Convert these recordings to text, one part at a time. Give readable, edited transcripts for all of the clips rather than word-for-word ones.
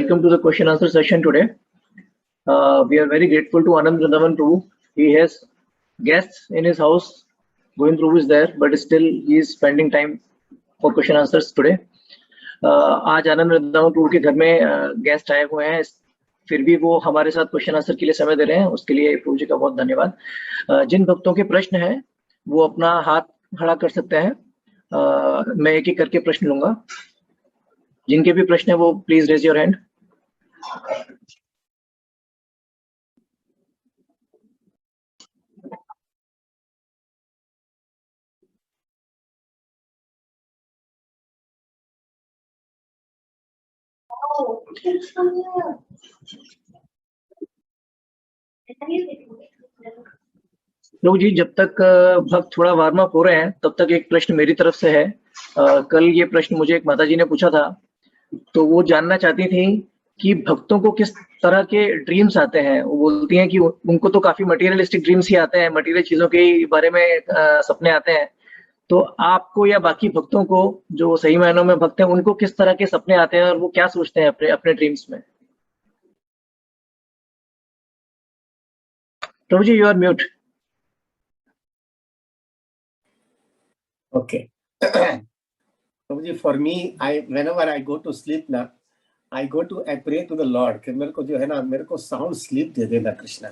welcome to the question answer session today. We are very grateful to Anand Vrindavan Prabhu. He has guests in his house. Govind Prabhu is there, but still he is spending time for question answers today. आज आनंद वृंदावन प्रभु के घर में guest आए हुए हैं, फिर भी वो हमारे साथ क्वेश्चन आंसर के लिए समय दे रहे हैं, उसके लिए प्रभु जी का बहुत धन्यवाद। जिन भक्तों के प्रश्न हैं वो अपना हाथ खड़ा कर सकते हैं। मैं एक एक करके प्रश्न लूंगा। जिनके भी प्रश्न है वो प्लीज रेज योर हैंड। प्रभु जी, जब तक भक्त थोड़ा वार्म अप हो रहे हैं तब तक एक प्रश्न मेरी तरफ से है। कल ये प्रश्न मुझे एक माताजी ने पूछा था, तो वो जानना चाहती थी कि भक्तों को किस तरह के ड्रीम्स आते हैं। वो बोलती हैं कि उनको तो काफी मटेरियलिस्टिक ड्रीम्स ही आते हैं, मटेरियल चीजों के बारे में सपने आते हैं। तो आपको या बाकी भक्तों को जो सही मायनों में भक्त हैं, उनको किस तरह के सपने आते हैं और वो क्या सोचते हैं अपने ड्रीम्स में? Prabhu ji, you are mute. Okay. Prabhuji, for me, whenever I go to sleep now, I pray to the Lord कि मेरे को जो है ना, मेरे को साउंड स्लीप दे देना कृष्णा।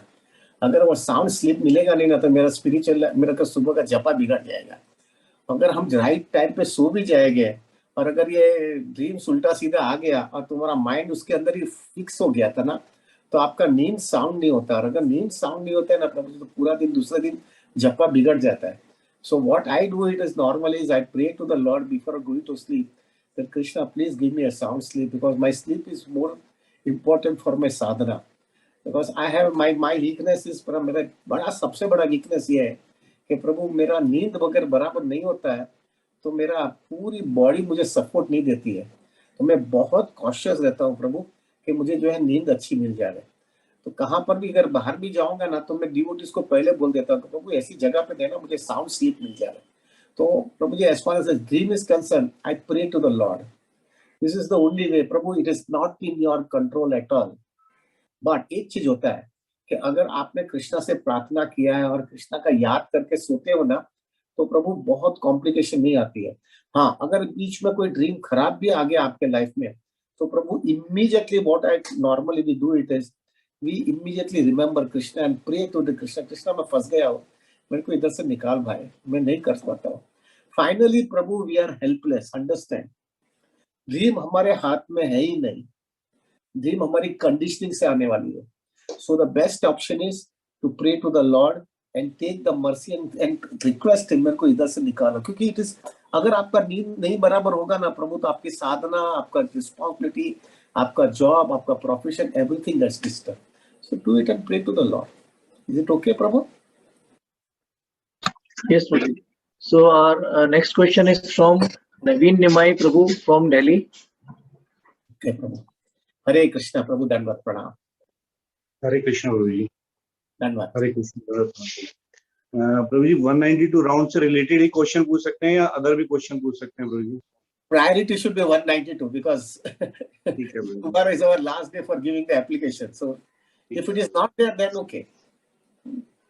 अगर वो साउंड स्लीप मिलेगा नहीं ना तो मेरा स्पिरिचुअल, मेरा का सुबह का जपा बिगड़ जाएगा। अगर हम राइट टाइम पे सो भी जाएंगे और अगर ये ड्रीम्स उल्टा सीधा आ गया और तुम्हारा माइंड उसके अंदर ही फिक्स हो गया था ना, तो आपका नींद साउंड नहीं होता। और अगर नींद साउंड नहीं होता है ना प्रभु, तो पूरा दिन दूसरे दिन जपा बिगड़ जाता है। So what I do it is normally is I pray to the Lord before going to sleep that Krishna, please give me a sound sleep, because my sleep is more important for my sadhana. Because I have my weakness is, मेरा बड़ा सबसे बड़ा weakness ये है कि प्रभु मेरा नींद वगैरह बराबर नहीं होता है, तो मेरा पूरी बॉडी मुझे सपोर्ट नहीं देती है। तो मैं बहुत कॉशियस रहता हूँ प्रभु कि मुझे जो है नींद अच्छी मिल जाए। तो कहाँ पर भी अगर बाहर भी जाऊंगा ना तो मैं डिवोटीज को पहले बोल देता हूँ कि प्रभु ऐसी जगह पे देना मुझे साउंड स्लीप मिल जाए। तो प्रभु जी, as far as the dream is concerned, I pray to the Lord. This is the only way Prabhu, it is not in your control at all. But एक चीज होता है कि अगर आपने कृष्णा से प्रार्थना किया है और कृष्णा का याद करके सोते हो ना, तो प्रभु बहुत कॉम्प्लिकेशन नहीं आती है। हाँ, अगर बीच में कोई ड्रीम खराब भी आ गया आपके लाइफ में, तो Prabhu immediately what I normally we do it is we immediately remember Krishna and pray to the Krishna, Krishna मैं फंस गया हूँ, मेरे को इधर से निकाल भाई, मैं नहीं कर पाता हूँ। Finally Prabhu, we are helpless, understand? Dream हमारे हाथ में है ही नहीं, ड्रीम हमारी कंडीशनिंग से आने वाली है। So the best option is to pray to the Lord and take the mercy and request him, मेरे को इधर से निकालो। क्योंकि it is, अगर आपका नींद नहीं बराबर होगा ना प्रभु, तो आपकी साधना, आपका रिस्पॉन्सिबिलिटी, आपका जॉब, आपका profession, everything gets disturb. So do it and pray to the Lord. Is it okay, Prabhu? Yes, Prabhu. So our next question is from Naveen Nimai Prabhu from Delhi. Okay, Prabhu. Hare Krishna, Prabhu, Dandavat Pranam. Hare Krishna, Prabhu ji. Dandavat. Hare Krishna, Prabhu ji, 192 round से related ही question पूछ सकते हैं या other भी question पूछ सकते हैं प्रभु जी? Priority should be 192 because tomorrow is our last day for giving the application. So if it is not there, then okay.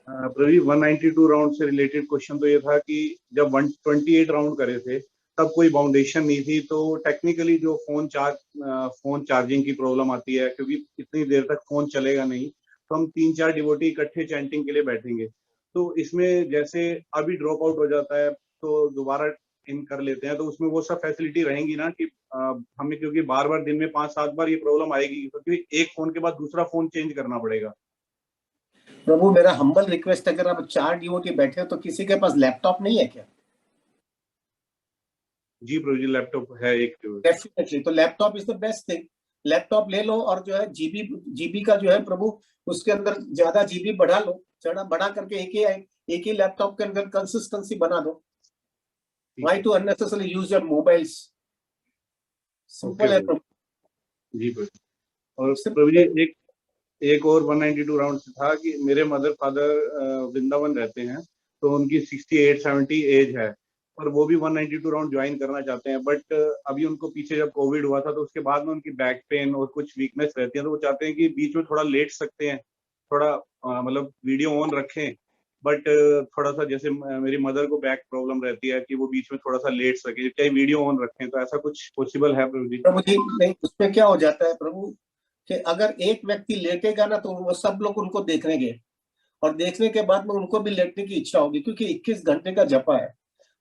प्रभु जी, 192 राउंड से रिलेटेड क्वेश्चन तो ये था कि जब 128 राउंड करे थे तब कोई बाउंडेशन नहीं थी, तो टेक्निकली जो फोन चार्जिंग की प्रॉब्लम आती है, क्योंकि इतनी देर तक फोन चलेगा नहीं, तो हम 3-4 डिवोटी इकट्ठे चैंटिंग के लिए बैठेंगे। तो इसमें जैसे अभी ड्रॉप आउट हो जाता है तो दोबारा इन कर लेते हैं, तो उसमें वो सब फैसिलिटी रहेंगी ना कि हमें, क्योंकि बार बार दिन में 5-7 बार ये प्रॉब्लम आएगी, क्योंकि एक फोन के बाद दूसरा फोन चेंज करना पड़ेगा। प्रभु मेरा हम्बल रिक्वेस्ट, अगर आप 4 डिवोटी बैठे हो तो किसी के पास लैपटॉप नहीं है क्या? जी प्रभु जी, लैपटॉप है एक। डेफिनेटली, तो laptop is the best thing. Laptop ले लो और जो है जीबी का जो है प्रभु, उसके अंदर ज्यादा जीबी बढ़ा लो, बढ़ा करके एक ही लैपटॉप के अंदर कंसिस्टेंसी बना दो। Why to unnecessarily use your mobiles? Simple है प्रभु जी। और प्रभु जी, एक और 192 राउंड से था कि मेरे मदर फादर वृंदावन रहते हैं, तो उनकी 68-70 एज है, पर वो भी 192 राउंड ज्वाइन करना चाहते हैं, बट अभी उनको पीछे जब कोविड हुआ था तो उसके बाद में उनकी बैक पेन और कुछ वीकनेस रहती है, तो वो चाहते हैं कि बीच में थोड़ा लेट सकते हैं, थोड़ा मतलब वीडियो ऑन रखें, बट थोड़ा सा जैसे मेरी मदर को बैक प्रॉब्लम रहती है कि वो बीच में थोड़ा सा लेट सके, चाहे वीडियो ऑन रखें, तो ऐसा कुछ पॉसिबल है प्रभु जी? प्रभु जी नहीं, उसमें क्या हो जाता है प्रभु कि अगर एक व्यक्ति लेटेगा ना तो वो सब लोग उनको देखेंगे, और देखने के बाद में उनको भी लेटने की इच्छा होगी, क्योंकि 21 घंटे का जपा है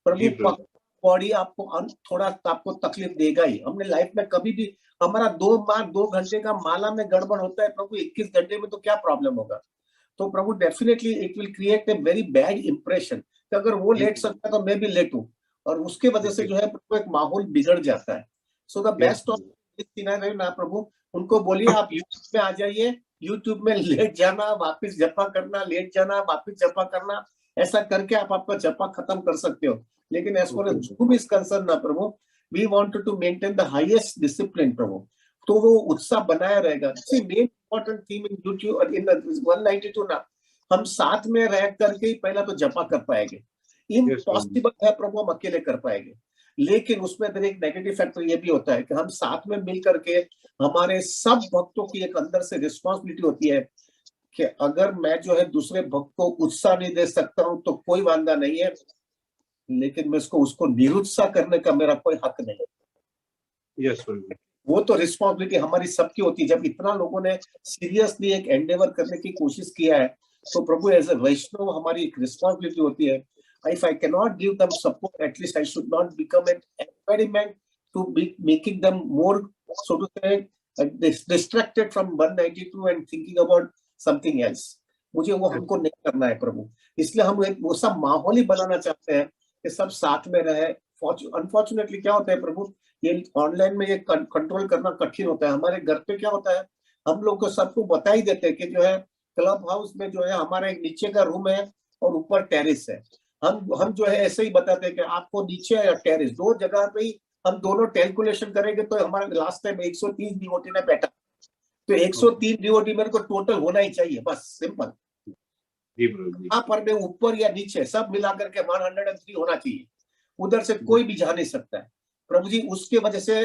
जी प्रभु। प्रभु। बॉडी आपको थोड़ा आपको तकलीफ देगा ही। हमने लाइफ में कभी भी हमारा 2 घंटे का माला में गड़बड़ होता है प्रभु, 21 घंटे में तो क्या प्रॉब्लम होगा। तो Prabhu definitely it will create a very bad impression कि अगर वो जी लेट सकता है तो मैं भी लेटूं, और उसके वजह से जो है प्रभु एक माहौल बिगड़ जाता है। So the yes best of scenario ना प्रभु, उनको बोलिए आप यूट्यूब में आ जाइए, यूट्यूब में लेट जाना, वापस जपा करना, लेट जाना, वापस जपा करना, ऐसा करके आप आपका जपा खत्म कर सकते हो। लेकिन as far as Zoom is concern ना Prabhu, we wanted to maintain the highest discipline Prabhu, तो वो उत्साह बनाया रहेगा। See main important theme in YouTube और इन 192 ना, हम साथ में रह करके ही पहला तो जपा कर पाएंगे। इम्पॉसिबल है प्रभु हम अकेले कर पाएंगे, लेकिन उसमें अंदर एक नेगेटिव फैक्टर ये भी होता है कि हम साथ में मिल करके, हमारे सब भक्तों की एक अंदर से रिस्पॉन्सिबिलिटी होती है कि अगर मैं जो है दूसरे भक्त को उत्साह नहीं दे सकता हूं तो कोई वांदा नहीं है, लेकिन मैं उसको निरुत्साह करने का मेरा कोई हक नहीं। यस प्रभु। वो तो रिस्पॉन्सिबिलिटी हमारी सबकी होती है। जब इतना लोगों ने सीरियसली एक एंडेवर करने की कोशिश किया है, तो प्रभु एज ए वैष्णव हमारी एक रिस्पॉन्सिबिलिटी होती है। If I can not give them support, at least I should not become an impediment to be making them more so to say distracted from 192 and thinking about something else. मुझे वो हमको नहीं करना है प्रभु, इसलिए हम एक वो सब माहौल ही बनाना चाहते हैं कि सब साथ में रहे। अनफॉर्चुनेटली क्या होता है प्रभु, ये ऑनलाइन में ये कंट्रोल करना कठिन होता है। हमारे घर पे क्या होता है, हम लोग को सबको बता ही देते हैं कि जो है क्लब हाउस में जो है हमारा एक नीचे का रूम है और ऊपर टेरिस है। हम जो है ऐसे ही बताते हैं कि आपको नीचे या टेरिस, दो जगह पे ही हम दोनों कैलकुलेशन करेंगे तो हमारा लास्ट टाइम 130 डिवोटी ने बैठा, तो 103 डिवोटी मेरे को टोटल होना ही चाहिए, बस सिंपल। जी प्रभु जी। पर में ऊपर या नीचे सब मिलाकर के 103 होना चाहिए, उधर से कोई भी जा नहीं सकता है प्रभु जी। उसके वजह से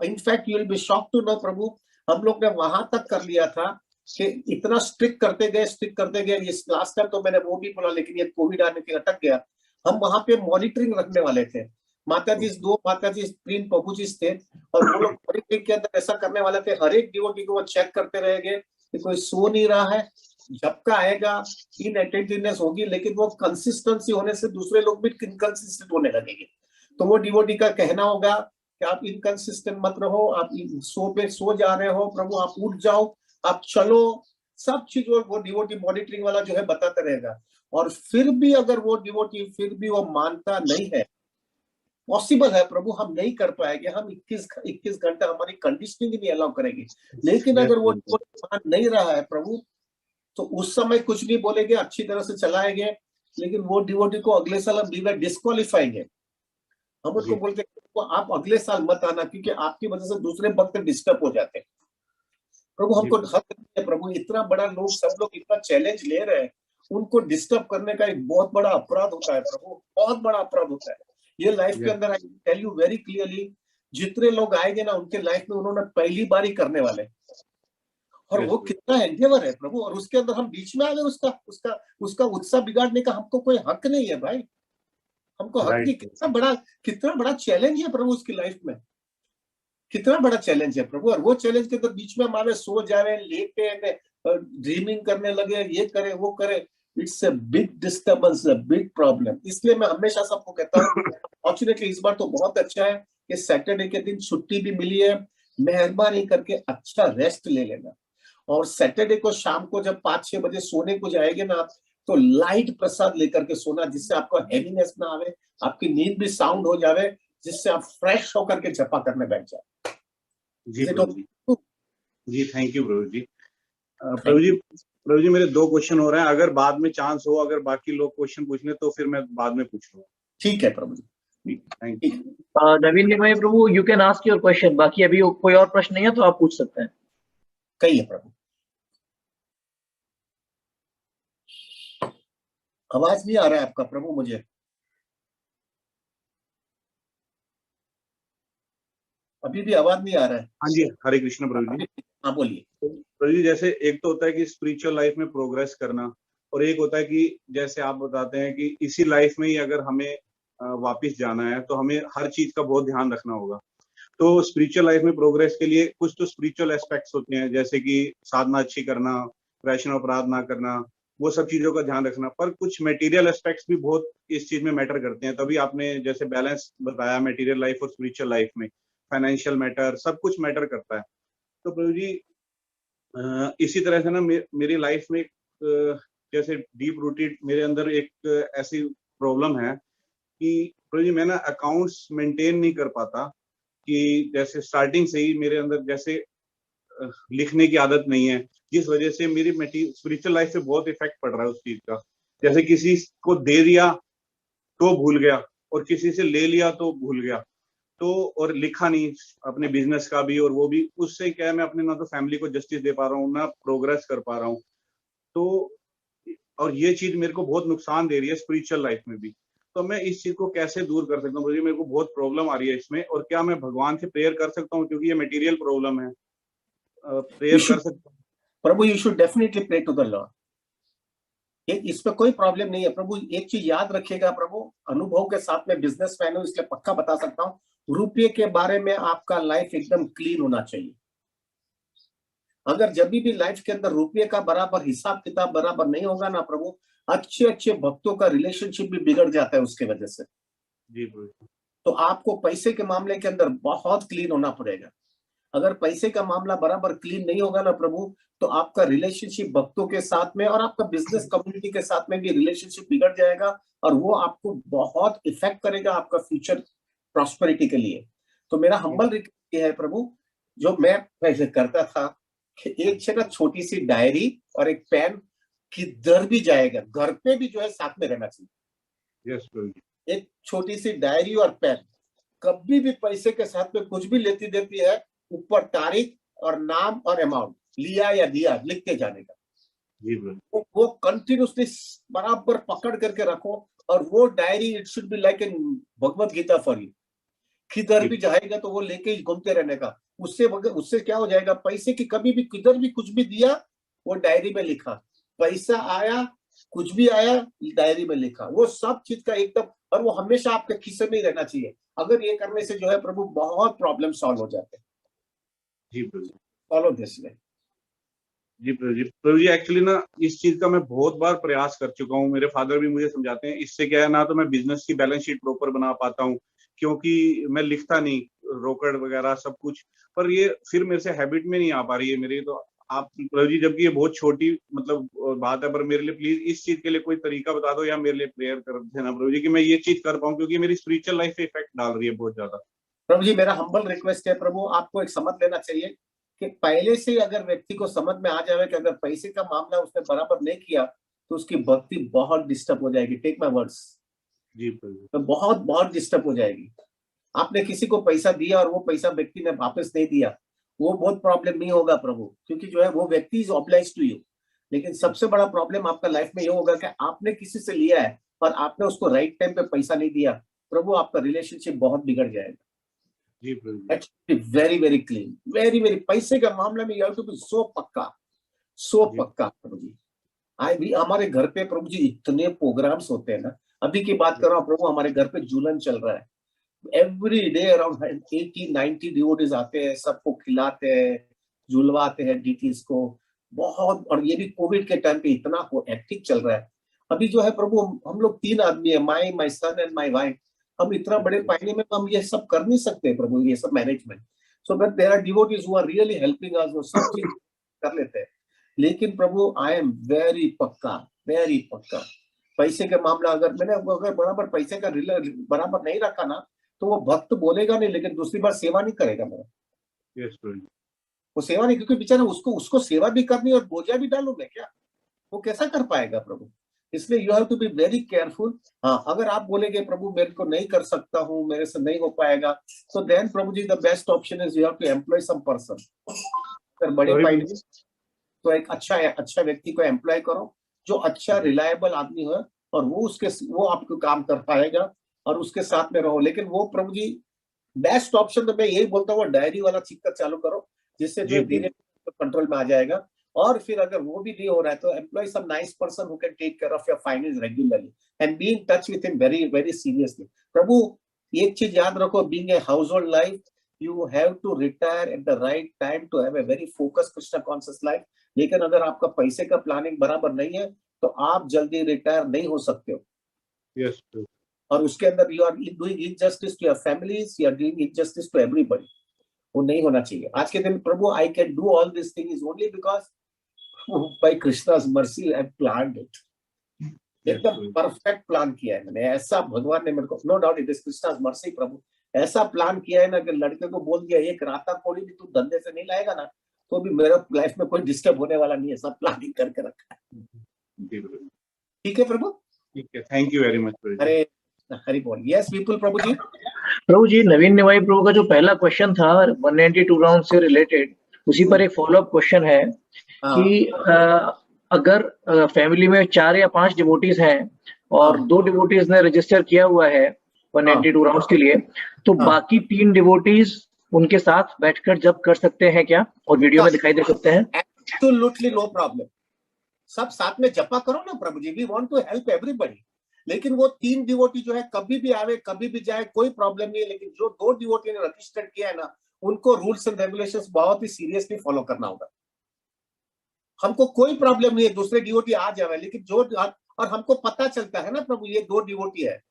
in fact you will be shock to know Prabhu, हम लोग ने वहां तक कर लिया था कि इतना स्ट्रिक्ट करते गए। इस लास्ट टाइम तो मैंने वो भी बोला, लेकिन ये कोविड आने के अटक गया। हम वहां पे मॉनिटरिंग रखने वाले थे, माता जी दो माता जी 3 प्रभु जी थे, और वो लोग मॉनिटरिंग के अंदर ऐसा करने वाले थे, हर एक डिवोटी को वो चेक करते रहेंगे कि कोई सो नहीं रहा है। झपका आएगा, इनअटेंटिवनेस होगी, लेकिन वो कंसिस्टेंसी होने से दूसरे लोग भी इनकंसिस्टेंट होने लगेंगे। तो वो डिवोटी का कहना होगा कि आप इनकंसिस्टेंट मत रहो, आप सो जा रहे हो प्रभु, आप उठ जाओ, आप चलो, सब चीज वो डिवोटी मॉनिटरिंग वाला जो है बताता रहेगा। और फिर भी अगर वो डिवोटी फिर भी वो मानता नहीं है, पॉसिबल है प्रभु हम नहीं कर पाएंगे, हम 21 घंटा हमारी कंडीशनिंग ही नहीं अलाउ करेंगे। लेकिन अगर वो मान नहीं रहा है प्रभु, तो उस समय कुछ नहीं बोलेंगे, अच्छी तरह से चलाएंगे, लेकिन वो डिवोटी को अगले साल हम डिस्क्वालीफाइंगे। हम उसको बोलते हैं तो आप अगले साल मत आना, क्योंकि आपकी वजह से दूसरे भक्त डिस्टर्ब हो जाते हैं। प्रभु हमको हक है प्रभु, इतना बड़ा लोग सब लोग इतना चैलेंज ले रहे हैं, उनको डिस्टर्ब करने का एक बहुत बड़ा अपराध होता है प्रभु, बहुत बड़ा अपराध होता है। ये लाइफ के अंदर I tell you very clearly, जितने लोग आएंगे ना उनके लाइफ में उन्होंने पहली बार ही करने वाले, और वो कितना एंडेवर है प्रभु, और उसके अंदर हम बीच में आ गए, उसका उसका उसका उत्साह बिगाड़ने का हमको कोई हक नहीं है भाई, हमको हक नहीं। कितना बड़ा चैलेंज है प्रभु उसकी लाइफ में, कितना बड़ा चैलेंज है प्रभु। और वो चैलेंज के अंदर बीच में हमारे सो जावे, लेटे, ड्रीमिंग करने लगे, ये करे वो करे, it's a big disturbance, a big problem. इसलिए मैं हमेशा सबको कहता हूँ, फॉर्चुनेटली इस बार तो बहुत अच्छा है कि सैटरडे के दिन छुट्टी भी मिली है, मेहरबानी करके अच्छा रेस्ट ले लेना। और सैटरडे को शाम को जब 5-6 बजे सोने को जाएंगे ना, तो लाइट प्रसाद लेकर के सोना, जिससे आपको हैवीनेस ना आवे, आपकी नींद भी साउंड हो जावे, जिससे आप फ्रेश होकर के जपा करने बैठ जाए। जी प्रभु जी, थैंक यू प्रभु जी। प्रभु जी मेरे 2 क्वेश्चन हो रहे हैं, अगर बाद में चांस हो, अगर बाकी लोग क्वेश्चन पूछ ले तो फिर मैं बाद में पूछ लूंगा। ठीक है प्रभु जी, thank you. Naveen Nimai Prabhu, you can ask your question, बाकी अभी कोई और प्रश्न नहीं है तो आप पूछ सकते हैं। कहिए प्रभु। आवाज नहीं आ रहा है आपका प्रभु मुझे। अभी भी आवाज नहीं आ रहा है। हाँ जी, हरे कृष्ण प्रभु जी। हाँ बोलिए। प्रभु जी, जैसे एक तो होता है कि स्पिरिचुअल लाइफ में प्रोग्रेस करना, और एक होता है कि जैसे आप बताते हैं कि इसी लाइफ में ही अगर हमें वापस जाना है तो हमें हर चीज का बहुत ध्यान रखना होगा। तो स्पिरिचुअल लाइफ में प्रोग्रेस के लिए कुछ तो स्पिरिचुअल एस्पेक्ट्स होते हैं, जैसे कि साधना अच्छी करना, वैष्णव अपराध ना करना, वो सब चीजों का ध्यान रखना। पर कुछ मटेरियल एस्पेक्ट्स भी बहुत इस चीज में मैटर करते हैं। तभी आपने जैसे बैलेंस बताया मटेरियल लाइफ और स्पिरिचुअल लाइफ में, फाइनेंशियल मैटर, सब कुछ मैटर करता है। तो प्रभु जी, इसी तरह से ना मेरी लाइफ में जैसे डीप रूटेड मेरे अंदर एक ऐसी प्रॉब्लम है कि प्रभु जी, मैं ना अकाउंट्स मेंटेन नहीं कर पाता। कि जैसे स्टार्टिंग से ही मेरे अंदर जैसे लिखने की आदत नहीं है, जिस वजह से मेरी स्पिरिचुअल लाइफ पे बहुत इफेक्ट पड़ रहा है उस चीज का। जैसे किसी को दे दिया तो भूल गया, और किसी से ले लिया तो भूल गया, तो और लिखा नहीं अपने बिजनेस का भी, और वो भी उससे क्या है, मैं अपने ना तो फैमिली को जस्टिस दे पा रहा हूँ, ना प्रोग्रेस कर पा रहा हूँ। तो और ये चीज मेरे को बहुत नुकसान दे रही है स्पिरिचुअल लाइफ में भी। तो मैं इस चीज को कैसे दूर कर सकता हूँ? मुझे मेरे को बहुत प्रॉब्लम आ रही है इसमें, और क्या मैं भगवान से प्रेयर कर सकता हूँ, क्योंकि ये मटेरियल प्रॉब्लम है, प्रेयर कर सकता हूँ? Prabhu, you should definitely pray to the lord. इस पे कोई प्रॉब्लम नहीं है प्रभु। एक चीज याद रखिएगा प्रभु, अनुभव के साथ में बिजनेसमैन हूं इसलिए पक्का बता सकता हूँ, रुपये के बारे में आपका लाइफ एकदम क्लीन होना चाहिए। अगर जब भी लाइफ के अंदर रुपये का बराबर हिसाब किताब बराबर नहीं होगा ना प्रभु, अच्छे अच्छे भक्तों का रिलेशनशिप भी बिगड़ जाता है उसके वजह से। जी प्रभु। तो आपको पैसे के मामले के अंदर बहुत क्लीन होना पड़ेगा। अगर पैसे का मामला बराबर क्लीन नहीं होगा ना प्रभु, तो आपका रिलेशनशिप भक्तों के साथ में और आपका बिजनेस कम्युनिटी के साथ में भी रिलेशनशिप बिगड़ जाएगा, और वो आपको बहुत इफेक्ट करेगा आपका फ्यूचर प्रॉस्पेरिटी के लिए। तो मेरा हम्बल रिक्वेस्ट है प्रभु, जो मैं पहले करता था कि एक छोटी सी डायरी और एक पेन, किधर भी जाएगा घर पे भी जो है साथ में रहना चाहिए। यस प्रभु। एक छोटी सी डायरी और पेन, कभी भी पैसे के साथ में कुछ भी लेती देती है, ऊपर तारीख और नाम और अमाउंट, लिया या दिया, लिखते जाने का। जी प्रभु। वो कंटिन्यूसली बराबर पकड़ करके रखो, और वो diary it should be like in Bhagavad Gita for you. किधर भी जाएगा तो वो लेके ही घूमते रहने का। उससे क्या हो जाएगा, पैसे की कभी भी किधर भी कुछ भी दिया, वो डायरी में लिखा, पैसा आया, कुछ भी आया, डायरी में लिखा, वो सब चीज का एकदम, और वो हमेशा आपके खिस्से में ही रहना चाहिए। अगर ये करने से जो है प्रभु बहुत प्रॉब्लम सॉल्व हो जाते हैं। जी प्रभु। Follow this way. जी प्रभु जी। प्रभु जी, एक्चुअली ना इस चीज का मैं बहुत बार प्रयास कर चुका हूँ। मेरे फादर भी मुझे समझाते हैं। इससे क्या है ना, तो मैं बिजनेस की बैलेंस शीट प्रॉपर बना पाता हूँ, क्योंकि मैं लिखता नहीं रोकड़ वगैरह सब कुछ। पर ये फिर मेरे से हैबिट में नहीं आ पा रही है मेरी। तो आप प्रभु जी, जबकि ये बहुत छोटी मतलब बात है, पर मेरे लिए प्लीज इस चीज के लिए कोई तरीका बता दो, या मेरे लिए प्रेयर कर देना प्रभु जी, कि मैं ये चीज कर पाऊँ, क्योंकि मेरी स्पिरिचुअल लाइफ पे इफेक्ट डाल रही है बहुत ज्यादा। प्रभु जी, मेरा हम्बल रिक्वेस्ट है प्रभु, आपको एक समझ लेना चाहिए कि पहले से अगर व्यक्ति को समझ में आ जाए कि अगर पैसे का मामला उसने बराबर नहीं किया, तो उसकी भक्ति बहुत डिस्टर्ब हो जाएगी। Take my words. जी प्रभु। तो बहुत बहुत डिस्टर्ब हो जाएगी। आपने किसी को पैसा दिया और वो पैसा व्यक्ति ने वापस नहीं दिया, वो बहुत प्रॉब्लम नहीं होगा प्रभु, क्योंकि जो है वो व्यक्ति इज ऑब्लाइज्ड टू यू। लेकिन सबसे बड़ा प्रॉब्लम आपका लाइफ में ये होगा कि आपने किसी से लिया है और आपने उसको राइट टाइम पे पैसा नहीं दिया, प्रभु आपका रिलेशनशिप बहुत बिगड़ जाएगा। जी प्रभु। Very very clean, very very, पैसे का मामला में you have to be so पक्का, सो जी। पक्का प्रभु जी। आई भी हमारे घर पे प्रभु जी इतने प्रोग्राम्स होते हैं ना, अभी की बात कर रहा हूँ प्रभु, हमारे घर पे झूलन चल रहा है। एवरी डे अराउंड 80-90 डिवोटीज आते हैं, सबको खिलाते हैं, झुलवाते हैं डीटीज को बहुत। और ये भी कोविड के टाइम पे इतना एक्टिव चल रहा है। अभी जो है प्रभु हम लोग 3 आदमी है, माई सन एंड माई वाइफ। हम इतना बड़े पायने में हम ये सब कर नहीं सकते प्रभु, ये सब management. So but there are devotees who are really helping us, वो सब चीज कर लेते हैं। लेकिन प्रभु आई एम वेरी पक्का, वेरी पक्का। पैसे का मामला अगर मैंने अगर बराबर पैसे का बराबर नहीं रखा ना, तो वो भक्त बोलेगा नहीं, लेकिन दूसरी बार सेवा नहीं करेगा मेरा। यस प्रभु। वो सेवा नहीं, क्योंकि बेचारा उसको सेवा भी करनी और बोझा भी डालू मैं क्या, वो कैसा कर पाएगा प्रभु। इसलिए you have to be very careful. हाँ, अगर आप बोलेंगे प्रभु मेरे को नहीं कर सकता हूँ, मेरे से नहीं हो पाएगा, तो देन प्रभु जी the best option is you have to employ some person. अगर बड़े फाइल तो एक अच्छा व्यक्ति को एम्प्लॉय करो, जो अच्छा रिलायबल आदमी हो, और वो आपको काम कर पाएगा, और उसके साथ में रहो। लेकिन वो प्रभु जी बेस्ट ऑप्शन तो मैं यही बोलता हूँ, डायरी वाला चीज चालू करो, जिससे जो जी, धीरे कंट्रोल में आ जाएगा। और फिर अगर वो भी नहीं हो रहा है तो employ some nice person who can take care of your finance regularly and be in touch with him very very seriously. प्रभु एक चीज याद रखो, being a household life, you have to retire at the right time to have a very focused Krishna conscious life। लेकिन अगर आपका पैसे का प्लानिंग बराबर नहीं है तो आप जल्दी रिटायर नहीं हो सकते हो। यस और उसके अंदर you are doing injustice to your families, you are doing injustice to everybody. वो नहीं होना चाहिए। आज के दिन प्रभु I can do all this thing is only because by Krishna's mercy I planned it. एकदम परफेक्ट प्लान किया है मैंने, ऐसा भगवान ने मेरे को, no doubt it is Krishna's mercy प्रभु, ऐसा प्लान किया है ना कि लड़के को बोल दिया एक राता कोड़ी भी तू धंधे से नहीं लाएगा ना तो भी मेरा लाइफ में कोई डिस्टर्ब होने वाला नहीं है, सब प्लानिंग करके रखा है। ठीक है प्रभु, ठीक है, थैंक यू वेरी मच। अरे हरि बोल। यस विपुल प्रभु जी। प्रभु जी, नवीन निवाई प्रभु का जो पहला क्वेश्चन था 192 राउंड से रिलेटेड, उसी पर एक फॉलोअप क्वेश्चन है कि अगर फैमिली में 4 या 5 डिवोटीज हैं और 2 डिवोटीज ने रजिस्टर किया हुआ है 192 राउंड्स के लिए, तो बाकी 3 डिवोटीज उनके साथ बैठकर जप कर सकते हैं क्या, और वीडियो में दिखाई दे सकते हैं? एब्सोल्युटली नो प्रॉब्लम, सब साथ में जपा करो ना प्रभु जी, we want to help everybody. लेकिन वो 3 डिवोटी जो है कभी भी आवे कभी भी जाए कोई प्रॉब्लम नहीं है, लेकिन जो 2 डिवोटी ने रजिस्टर किया है ना उनको रूल्स एंड रेगुलेशंस बहुत ही सीरियसली फॉलो करना होगा। हमको कोई प्रॉब्लम नहीं है दूसरे डिवोटी आ जाए, लेकिन जो और हमको पता चलता है ना प्रभु ये 2 डिवोटी है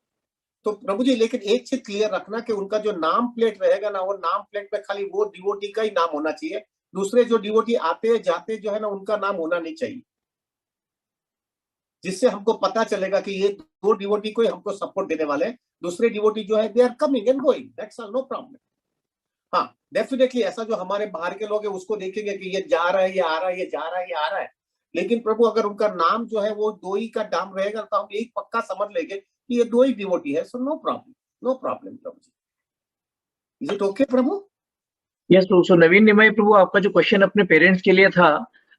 तो प्रभु जी, लेकिन एक चीज क्लियर रखना कि उनका जो नाम प्लेट रहेगा ना वो नाम प्लेट पे खाली वो डिवोटी का ही नाम होना चाहिए, दूसरे जो डिवोटी आते जाते जो है ना उनका नाम होना नहीं चाहिए, जिससे हमको पता चलेगा कि ये 2 डिवोटी को हमको सपोर्ट देने वाले हैं, दूसरे डिवोटी जो है they are coming and going, that's all, no problem. हाँ डेफिनेटली ऐसा जो हमारे बाहर के लोग हैं उसको देखेंगे कि ये जा रहा है, ये आ रहा है, ये जा रहा है, ये आ रहा है, लेकिन प्रभु अगर उनका नाम जो है वो 2 ही का नाम रहेगा तो हम यही पक्का समझ लेंगे कि ये 2 ही डिवोटी है। So no problem, no problem प्रभु जी। इज इट ओके प्रभु? यस प्रभु। सो नवीन निमाई प्रभु, आपका जो क्वेश्चन अपने पेरेंट्स के लिए था,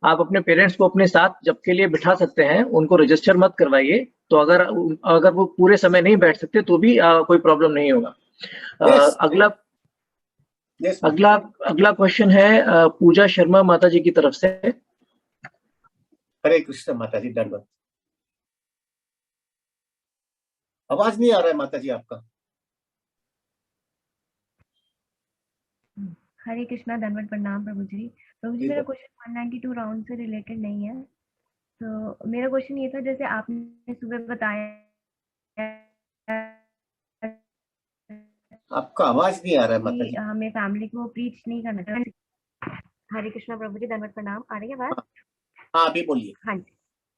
आप अपने पेरेंट्स को अपने साथ जब के लिए बिठा सकते हैं, उनको रजिस्टर मत करवाइए। तो अगर वो पूरे समय नहीं बैठ सकते तो भी कोई प्रॉब्लम नहीं होगा। अगला क्वेश्चन है पूजा शर्मा माता जी की तरफ से। हरे कृष्ण माता जी, दंडवत। आवाज नहीं आ रहा है माता जी आपका। हरे कृष्णा, धन्यवाद, प्रणाम प्रभु जी। प्रभु जी मेरा क्वेश्चन 192 राउंड से रिलेटेड नहीं है। तो मेरा क्वेश्चन ये था, जैसे आपने सुबह बताया, आपका आवाज नहीं आ रहा है माता जी। हमें फैमिली को प्रीच नहीं करना चाहिए। हरे कृष्णा प्रभु जी, धन्यवाद, प्रणाम। आ रही है बात? हाँ अभी बोलिए। हाँ जी,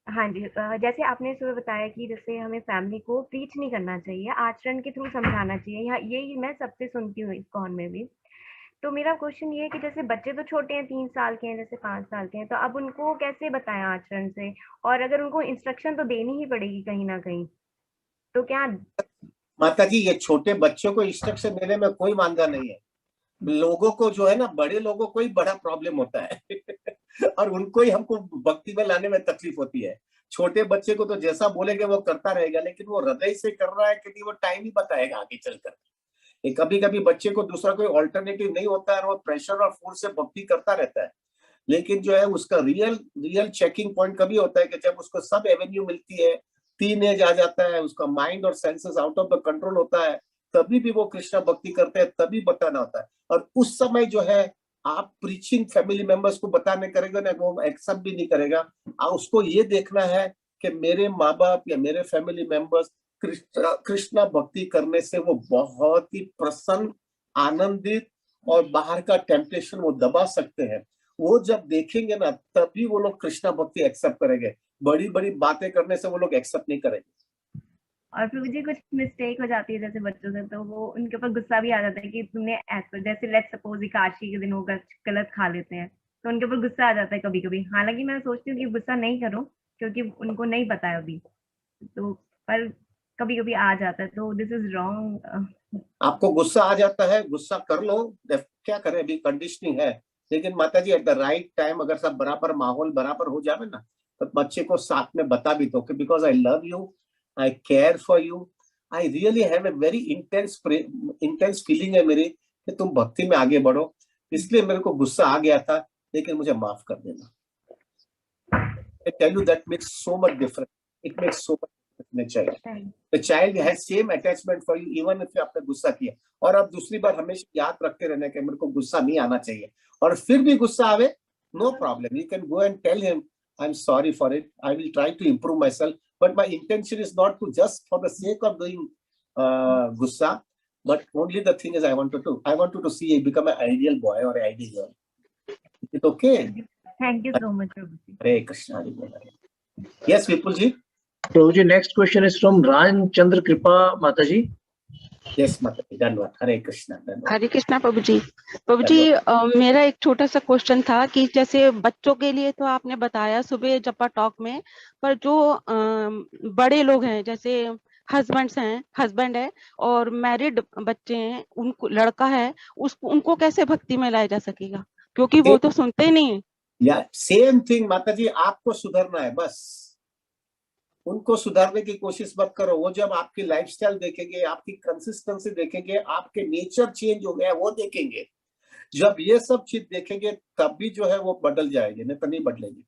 हाँ जी। जैसे आपने सुबह बताया कि जैसे हमें फैमिली को प्रीच नहीं करना चाहिए, आचरण के थ्रू समझाना चाहिए। यहाँ यही मैं सबसे सुनती हूँ इस्कॉन में भी। तो मेरा क्वेश्चन ये है कि जैसे बच्चे तो छोटे हैं, 3 साल के हैं, जैसे 5 साल के हैं, तो अब उनको कैसे बताएं आचरण से? और अगर उनको इंस्ट्रक्शन तो देनी ही पड़ेगी कहीं ना कहीं, तो क्या? माता जी ये छोटे बच्चों को इंस्ट्रक्शन देने में कोई वांधा नहीं है, लोगों को जो है ना, बड़े लोगों को ही बड़ा प्रॉब्लम होता है और उनको ही हमको भक्ति में लाने में तकलीफ होती है। छोटे बच्चे को तो जैसा बोलेंगे वो करता रहेगा, लेकिन वो हृदय से कर रहा है कि नहीं वो टाइम ही बताएगा आगे चलकर। कभी कभी बच्चे को दूसरा कोई ऑल्टरनेटिव नहीं होता है और वो प्रेशर और फोर्स से भक्ति करता रहता है, लेकिन जो है उसका रियल चेकिंग पॉइंट कभी होता है कि जब उसको सब एवेन्यू मिलती है, टीन एज आ जाता है, उसका माइंड और senses out of the control होता है, तभी भी वो कृष्णा भक्ति करते हैं, तभी बताना होता है। और उस समय जो है आप प्रीचिंग फैमिली मेंबर्स को बताने करेगा ना, वो एक्सेप्ट भी नहीं करेगा। उसको ये देखना है कि मेरे माँ बाप या मेरे फैमिली मेंबर्स कृष्णा भक्ति करने से वो बहुत ही प्रसन्न, आनंदित और बाहर का टेम्पटेशन वो दबा सकते हैं। वो जब देखेंगे ना तभी वो लोग कृष्णा भक्ति एक्सेप्ट करेंगे, बड़ी बड़ी बातें करने से वो लोग एक्सेप्ट नहीं करेंगे। और प्रभु जी कुछ मिस्टेक हो जाती है जैसे बच्चों से, तो वो उनके ऊपर गुस्सा भी आ जाता है कि तुमने ऐसा, जैसे लेट्स सपोज एकादशी के दिन वो गलत खा लेते हैं, तो उनके ऊपर गुस्सा आ जाता है कभी कभी। हालांकि मैं सोचती हूँ कि गुस्सा नहीं करो क्योंकि उनको नहीं पता है अभी, तो पर कभी कभी आ जाता है, तो दिस इज रॉन्ग। आपको गुस्सा आ जाता है, गुस्सा कर लो, क्या करें, अभी कंडीशनिंग है। लेकिन माता जी एट द राइट टाइम अगर सब बराबर माहौल बराबर हो जाए ना, तो बच्चे को साथ में बता भी दो कि because I love you, I care for you, I really have a very intense feeling है मेरी कि तुम भक्ति में आगे बढ़ो, इसलिए मेरे को गुस्सा आ गया था, लेकिन मुझे माफ कर देना। I tell you that makes so much difference. It makes so much difference in a child. The child has same attachment for you even if आपने गुस्सा किया। और अब दूसरी बार हमेशा याद रखते रहना कि मेरे को गुस्सा नहीं आना चाहिए, और फिर भी गुस्सा आवे, no problem. You can go and tell him, I'm sorry for it. I will try to improve myself. But my intention is not to just for the sake of doing gussa, but only the thing is I wanted to see you become an ideal boy or an ideal girl. Is it okay? Thank you so much, Prabhuji. Hare Krishna. Yes, Vipulji. Prabhuji, next question is from Ran Chandra Kripa Mataji. Yes, Mataji. धन्यवाद. हरे कृष्णा. हरे कृष्णा प्रभु जी। प्रभु जी, मेरा एक छोटा सा question था कि जैसे बच्चों के लिए तो आपने बताया सुबह जपा टॉक में, पर जो बड़े लोग हैं जैसे हस्बैंड है और मैरिड बच्चे हैं, उनको लड़का है, उनको कैसे भक्ति में लाया जा सकेगा, क्योंकि वो तो सुनते ही नहीं है। या सेम थिंग माताजी, आपको सुधरना है बस। उनको सुधारने की कोशिश मत करो। वो जब आपकी लाइफस्टाइल देखेंगे, आपकी कंसिस्टेंसी देखेंगे, आपके नेचर चेंज हो गया वो देखेंगे, जब ये सब चीज देखेंगे तब भी जो है वो बदल जाएगी, नहीं तो नहीं बदलेगी।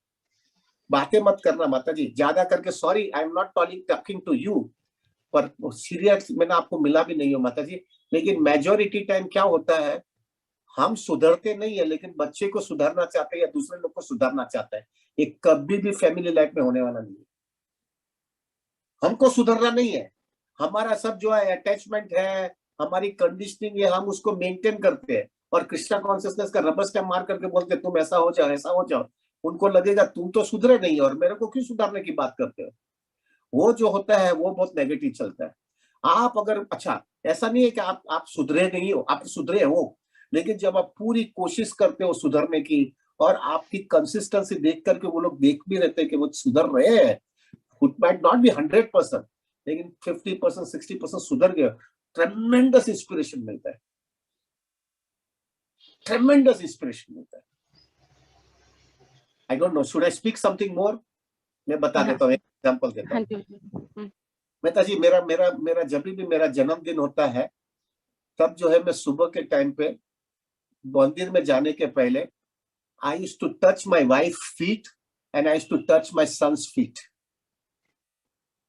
बातें मत करना माताजी ज्यादा करके। Sorry, I am not talking to you, पर सीरियस मैंने आपको मिला भी नहीं हो माताजी। लेकिन मेजोरिटी टाइम क्या होता है, हम सुधरते नहीं है, लेकिन बच्चे को सुधारना चाहते हैं या दूसरे लोग को सुधारना चाहता है। ये कभी भी फैमिली लाइफ में होने वाला नहीं है। हमको सुधरना नहीं है, हमारा सब जो है अटैचमेंट है, हमारी कंडीशनिंग है, हम उसको मेंटेन करते हैं और कृष्णा कॉन्शियसनेस का रबर स्टैम्प मार करके बोलते हैं तुम ऐसा हो जाओ, ऐसा हो जाओ। उनको लगेगा तुम तो सुधरे नहीं और मेरे को क्यों सुधारने की बात करते हो। वो जो होता है वो बहुत नेगेटिव चलता है। आप अगर अच्छा, ऐसा नहीं है कि आप सुधरे नहीं हो, आप सुधरे हो, लेकिन जब आप पूरी कोशिश करते हो सुधरने की और आपकी कंसिस्टेंसी देख करके वो लोग देख भी रहते हैं कि वो सुधर रहे हैं, it might not be 100%, लेकिन 50%, 60% सुधर गया, ट्रेमेंडस इंस्पिरेशन मिलता है, ट्रेमेंडस इंस्पिरेशन मिलता है। I don't know, should I speak something more? मैं बता देता हूँ, एग्जांपल देता हूँ। मेहता जी, मेरा जब भी मेरा जन्मदिन होता है, तब जो है मैं सुबह के टाइम पे मंदिर में जाने के पहले I used to touch my wife's feet and I used to touch my son's feet.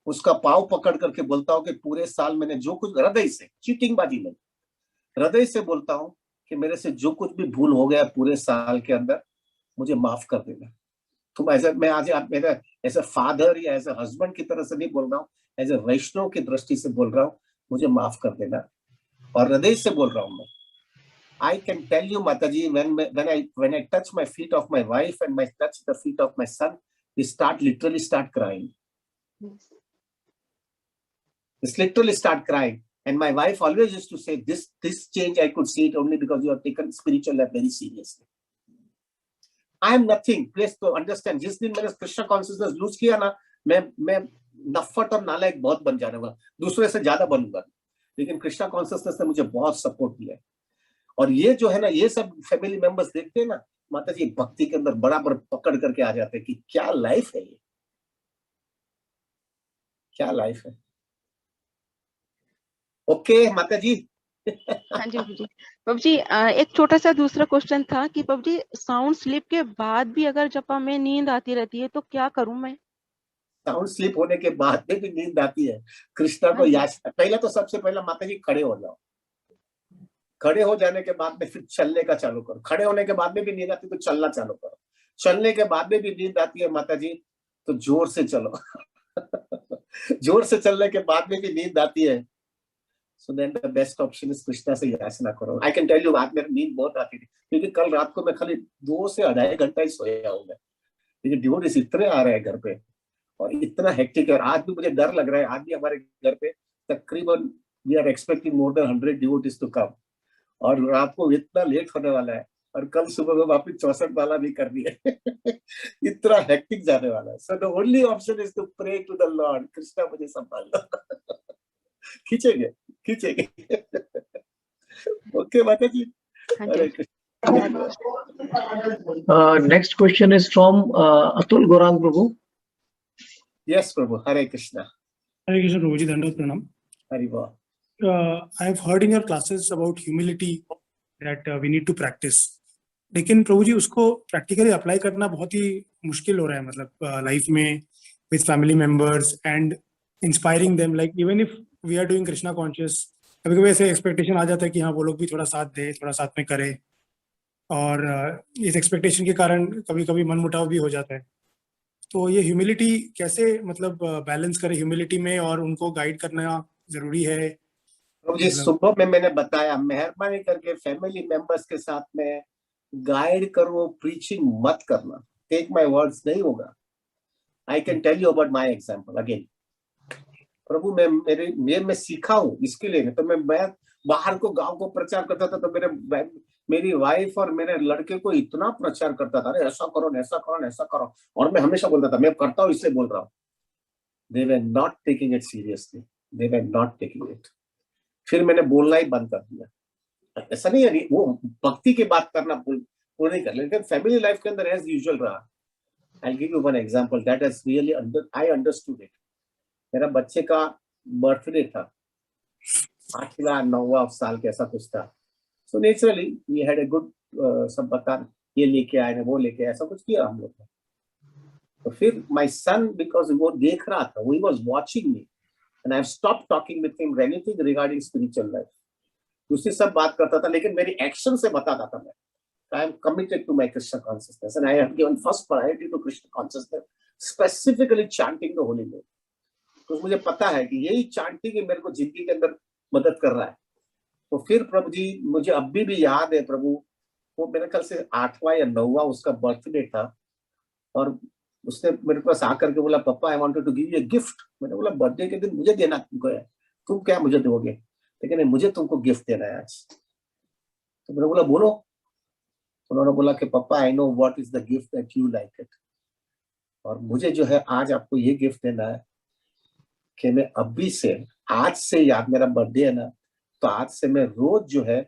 उसका पाँव पकड़ करके बोलता हूँ कि पूरे साल मैंने जो कुछ, हृदय से, चीटिंग बाजी नहीं, हृदय से बोलता हूँ कि मेरे से जो कुछ भी भूल हो गया पूरे साल के अंदर, मुझे माफ कर देना। तुम ऐसा, मैं आज आप मेरा एज ए फादर या एज ए हस्बैंड की तरह से नहीं बोल रहा हूँ, एज ए वैष्णव की दृष्टि से बोल रहा हूँ, मुझे माफ कर देना, और हृदय से बोल रहा हूँ मैं। I can tell you, Mataji, when I touch my feet of my wife and touch the feet of my son, we literally start crying. It's literally start crying. And my wife always used to say, this change I could see it only because you have taken spiritual life very seriously. I am nothing. Please to understand. जिस दिन मैंने Krishna consciousness loose किया ना, मैं नफरत और नालायक बहुत बन जाने वाला, दूसरे से ज्यादा बनूंगा। लेकिन कृष्णा कॉन्शियसनेस ने मुझे बहुत सपोर्ट किया। और ये जो है ना, ये सब फैमिली मेंबर्स देखते हैं ना माता जी, भक्ति के अंदर बराबर पकड़ करके आ जाते हैं कि क्या लाइफ है ये, क्या लाइफ है। ओके माता जी। हाँ जी प्रभु जी। प्रभु जी, एक छोटा सा दूसरा क्वेश्चन था कि प्रभु जी, साउंड स्लीप के बाद भी अगर जपा में नींद आती रहती है तो क्या करूं मैं? साउंड स्लीप होने के बाद में भी नींद आती है, कृष्णा को याद। पहले तो सबसे पहला माता जी खड़े हो जाओ, खड़े हो जाने के बाद में फिर चलने का चालू करो। खड़े होने के बाद में भी नींद आती है तो चलना चालू करो। चलने के बाद में भी नींद आती है माता जी तो जोर से चलो। जोर से चलने के बाद में भी नींद आती है, so then the best option is Krishna से याचना करो। आई कैन टेल यू, आज मेरी नींद बहुत आती थी क्योंकि कल रात को मैं खाली 2 से 2.5 घंटा ही सोया हूँ मैं, लेकिन डिवोटीज इतने आ रहे हैं घर पे और इतना हेक्टिक है। आज भी मुझे डर लग रहा है, आज भी हमारे घर पे तकरीबन we are expecting more than 100 devotees to come, और रात को इतना लेट होने वाला है और कल सुबह में वापिस 64 वाला भी करनी है। इतना हेक्टिक जाने वाला है। So the only option is to pray to the lord, Krishna मुझे संभाल लो। खींचेंगे। ओके माता जी। Next question is from Atul Gorang Prabhu. Yes प्रभु, हरे कृष्णा। हरे कृष्ण प्रभु जी, दंडवत प्रणाम। हरि बोल। I have heard in your classes about humility that we need to practice. लेकिन प्रभु जी उसको practically apply करना बहुत ही मुश्किल हो रहा है, मतलब लाइफ में with family members and inspiring them, like even if we are doing Krishna conscious, कभी कभी ऐसे एक्सपेक्टेशन आ जाता है कि हाँ वो लोग भी थोड़ा साथ दे, थोड़ा साथ में करे, और इस एक्सपेक्टेशन के कारण कभी कभी मनमुटाव भी हो जाता है। तो ये ह्यूमिलिटी कैसे मतलब बैलेंस करे ह्यूमिलिटी में, और उनको गाइड करना जरूरी है। प्रभु जी सुबह में मैंने बताया, मेहरबानी करके फैमिली मेंबर्स के साथ में गाइड करो, प्रीचिंग मत करना, टेक माय वर्ड्स नहीं होगा। I can tell you about my example again. प्रभु मैं सीखा हूँ इसके लिए, तो मैं बाहर को गांव को प्रचार करता था, तो मेरी वाइफ और मेरे लड़के को इतना प्रचार करता था, अरे ऐसा करो ऐसा करो ऐसा करो, और मैं हमेशा बोलता था मैं करता हूँ इसलिए बोल रहा हूँ। They were not taking it seriously, they were not taking it. फिर मैंने बोलना ही बंद कर दिया। ऐसा नहीं है वो भक्ति की बात करना वो नहीं कर, लेकिन फैमिली लाइफ के अंदर एज यूजुअल रहा। I give you one example that has really I understood it. मेरा बच्चे का बर्थडे था, 8वां 9वां साल के ऐसा कुछ था। So naturally we had a good, सब बता ये लेके आए ना वो लेके आए, ऐसा कुछ किया हम लोग ने। तो फिर माय सन, बिकॉज वो देख रहा था, he was watching me and I've stopped talking with him anything regarding spiritual life. दूसरी सब बात करता था, लेकिन मेरी एक्शन से बताता था मैं I am committed to my Krishna consciousness and I have given first priority to Krishna consciousness, specifically chanting the holy name. तो मुझे पता है कि यही chanting ही मेरे को जिंदगी के अंदर मदद कर रहा है। तो फिर प्रभु जी मुझे अभी भी याद है, प्रभु वो मेरे ख्याल से 8वां या 9वां उसका बर्थडे था, और उसने मेरे पास आकर के बोला, पापा I wanted to give you a gift. मैंने बोला बर्थडे के दिन मुझे देना तुमको है, तुम क्या मुझे दोगे? लेकिन मुझे तुमको गिफ्ट देना है आज। तो मैंने बोला बोलो। उन्होंने बोला कि पापा I know what is the gift that you like it, और मुझे जो है आज आपको ये गिफ्ट देना है कि मैं अभी से आज से याद, मेरा बर्थडे है ना, तो आज से मैं रोज जो है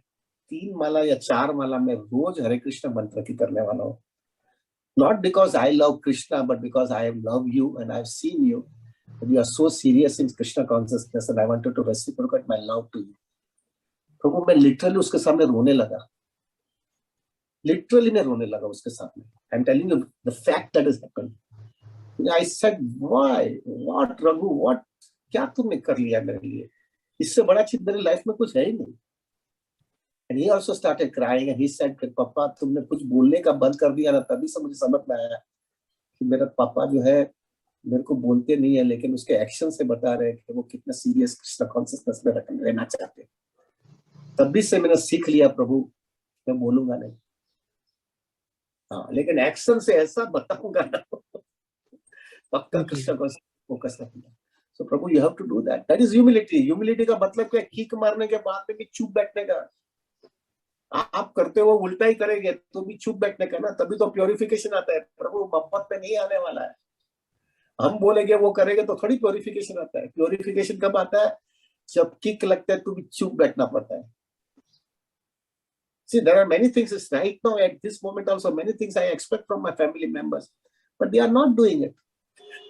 3 माला या 4 माला मैं रोज हरे कृष्ण मंत्र की करने वाला हूँ। Not because I love Krishna, but because I love you and I've seen you and you are so serious in Krishna consciousness and I wanted to reciprocate my love to you. प्रभु मैं literally उसके सामने रोने लगा, literally मैं रोने लगा उसके सामने। I'm telling you the fact that has happened. I said, why? What Raghu? What? क्या तुमने कर लिया मेरे लिए? इससे बड़ा चीज मेरी लाइफ में कुछ है ही नहीं। And he also started crying and he said, पापा तुमने कुछ बोलने का बंद कर दिया ना, तभी से मुझे समझ में आया कि मेरा पापा जो है मेरे को बोलते नहीं है, लेकिन उसके एक्शन से बता रहे हैं कि वो कितना सीरियस कृष्ण कॉन्शियसनेस में रहना चाहते हैं। तभी से मैंने सीख लिया, प्रभु मैं बोलूंगा नहीं, हाँ लेकिन एक्शन से ऐसा बताऊंगा ना पक्का कृष्ण को फोकस रखूंगा। सो प्रभु you have to do that, that is humility. Humility का मतलब क्या? किक मारने के बाद में भी चुप बैठने का। आप करते हो उल्टा ही करेंगे तो भी चुप बैठने का ना, तभी तो प्योरिफिकेशन आता है। प्रभु मोहब्बत पे नहीं आने वाला है, हम बोलेंगे वो करेंगे तो थोड़ी प्योरिफिकेशन आता है। प्योरिफिकेशन कब आता है? जब किक लगता है तो भी चुप बैठना पड़ता है। See, there are many things right now at this moment also, many things I expect from my family members, but they are not doing it.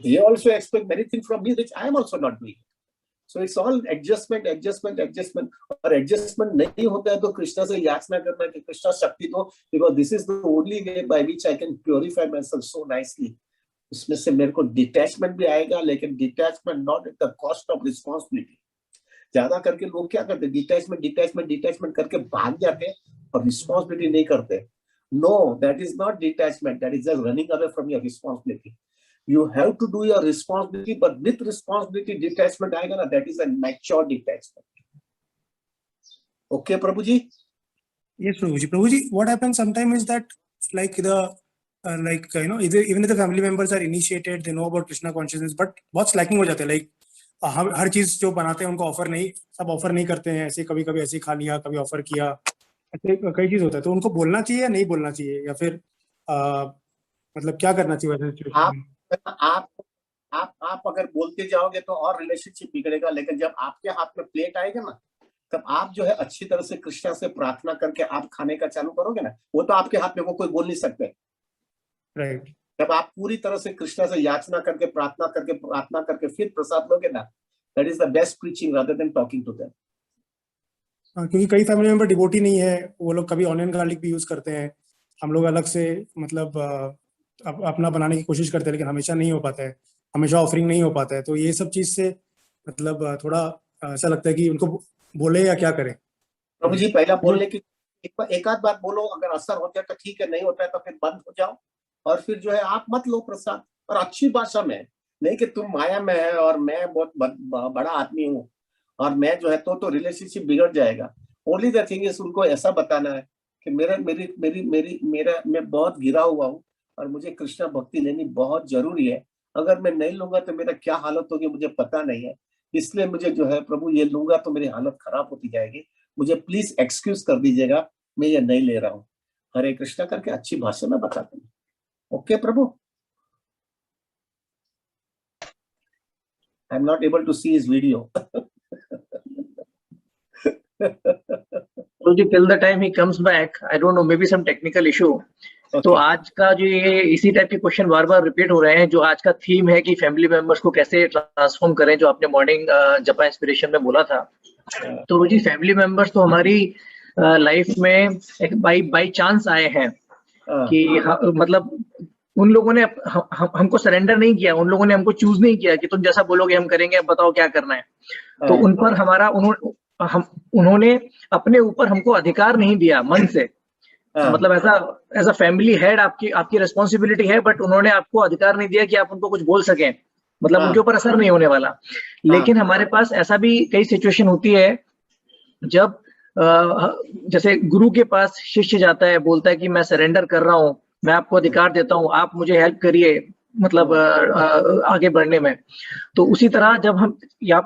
They also expect many things from me, which I am also not doing it. So it's all adjustment, adjustment, adjustment. और adjustment नहीं होता है तो कृष्णा से याचना करना कि कृष्णा शक्ति दो, because this is the only way by which I can purify myself so nicely. उसमें से मेरे को detachment भी आएगा, लेकिन detachment not at the cost of responsibility. ज्यादा करके लोग क्या करते हैं? डिटैचमेंट करके भाग जाते हैं और रिस्पॉन्सिबिलिटी नहीं करते। No, that is not detachment, that is just running away from your responsibility. You have to do your responsibility, but with responsibility detachment आएगा ना, that is a mature detachment. Okay प्रभु जी? Yes, Prabhu ji. Prabhu ji, what happens sometimes is that like the even if the family members are initiated, they know about Krishna consciousness, but बहुत slacking हो जाते हैं। like हर चीज जो बनाते हैं उनको ऑफर नहीं करते हैं। ऐसे कभी कभी ऐसे खा लिया, कभी ऑफर किया, ऐसे कई चीज होता है। तो उनको बोलना चाहिए या नहीं बोलना चाहिए, या फिर मतलब क्या करना चाहिए वैसे सिचुएशन में? आप अगर बोलते जाओगे तो और रिलेशनशिप बिगड़ेगा, लेकिन जब आपके हाथ में प्लेट आएगा ना, तब आप जो है अच्छी तरह से कृष्णा से प्रार्थना करके आप खाने का चालू करोगे ना, वो तो आपके हाथ में, वो कोई बोल नहीं सकते। राइट। जब आप पूरी तरह से कृष्णा से याचना करके प्रार्थना करके फिर प्रसाद लोगे ना, That is the best preaching rather than talking to them. क्योंकि कई फैमिली मेंबर डिवोटी नहीं है, वो लोग कभी ऑनियन गार्लिक भी यूज करते हैं, हम लोग अलग से मतलब अपना बनाने की कोशिश करते हैं, लेकिन हमेशा नहीं हो पाता है, हमेशा ऑफरिंग नहीं हो पाता है। तो ये सब चीज से मतलब थोड़ा ऐसा लगता है कि उनको बोले या क्या करें। प्रभु जी पहला बोलने की एक आध बात बोलो, अगर असर हो जाए तो ठीक है, नहीं होता है तो फिर बंद हो जाओ, और फिर जो है आप मत लो प्रसाद, और अच्छी भाषा में, नहीं कि तुम माया में है और मैं बहुत बड़ा आदमी हूँ और मैं जो है तो रिलेशनशिप बिगड़ जाएगा। ओनली द थिंग इज उनको ऐसा बताना है कि मैं बहुत गिरा हुआ हूँ और मुझे कृष्णा भक्ति लेनी बहुत जरूरी है, अगर मैं नहीं लूंगा तो मेरा क्या हालत होगी मुझे पता नहीं है, इसलिए मुझे जो है प्रभु ये लूंगा तो मेरी हालत खराब होती जाएगी, मुझे प्लीज एक्सक्यूज कर दीजिएगा, मैं ये नहीं ले रहा हूँ। हरे कृष्णा करके अच्छी भाषा में बता दूंगा। ओके प्रभु। I am not able to see his video. So till the time he comes back, I don't know, maybe some technical issue. Okay. तो आज का जो ये इसी टाइप के क्वेश्चन बार बार रिपीट हो रहे हैं, जो आज का थीम है कि फैमिली मेंबर्स को कैसे ट्रांसफॉर्म करें, जो आपने मॉर्निंग जपा इंस्पिरेशन में बोला था। तो जी फैमिली मेंबर्स तो हमारी लाइफ में एक बाई चांस आए हैं कि मतलब उन लोगों ने हमको सरेंडर नहीं किया, उन लोगों ने हमको चूज नहीं किया कि तुम जैसा बोलोगे हम करेंगे, अब बताओ क्या करना है। तो उन पर हमारा उन्होंने अपने ऊपर हमको अधिकार नहीं दिया मन से, मतलब एज अ फैमिली हेड आपकी रिस्पॉन्सिबिलिटी है, बट उन्होंने आपको अधिकार नहीं दिया कि आप उनको कुछ बोल सकें, मतलब उनके ऊपर असर नहीं होने वाला। लेकिन हमारे पास ऐसा भी कई सिचुएशन होती है जब जैसे गुरु के पास शिष्य जाता है, बोलता है कि मैं सरेंडर कर रहा हूँ, मैं आपको अधिकार देता हूँ, आप मुझे हेल्प करिए मतलब आगे बढ़ने में। तो उसी तरह जब हम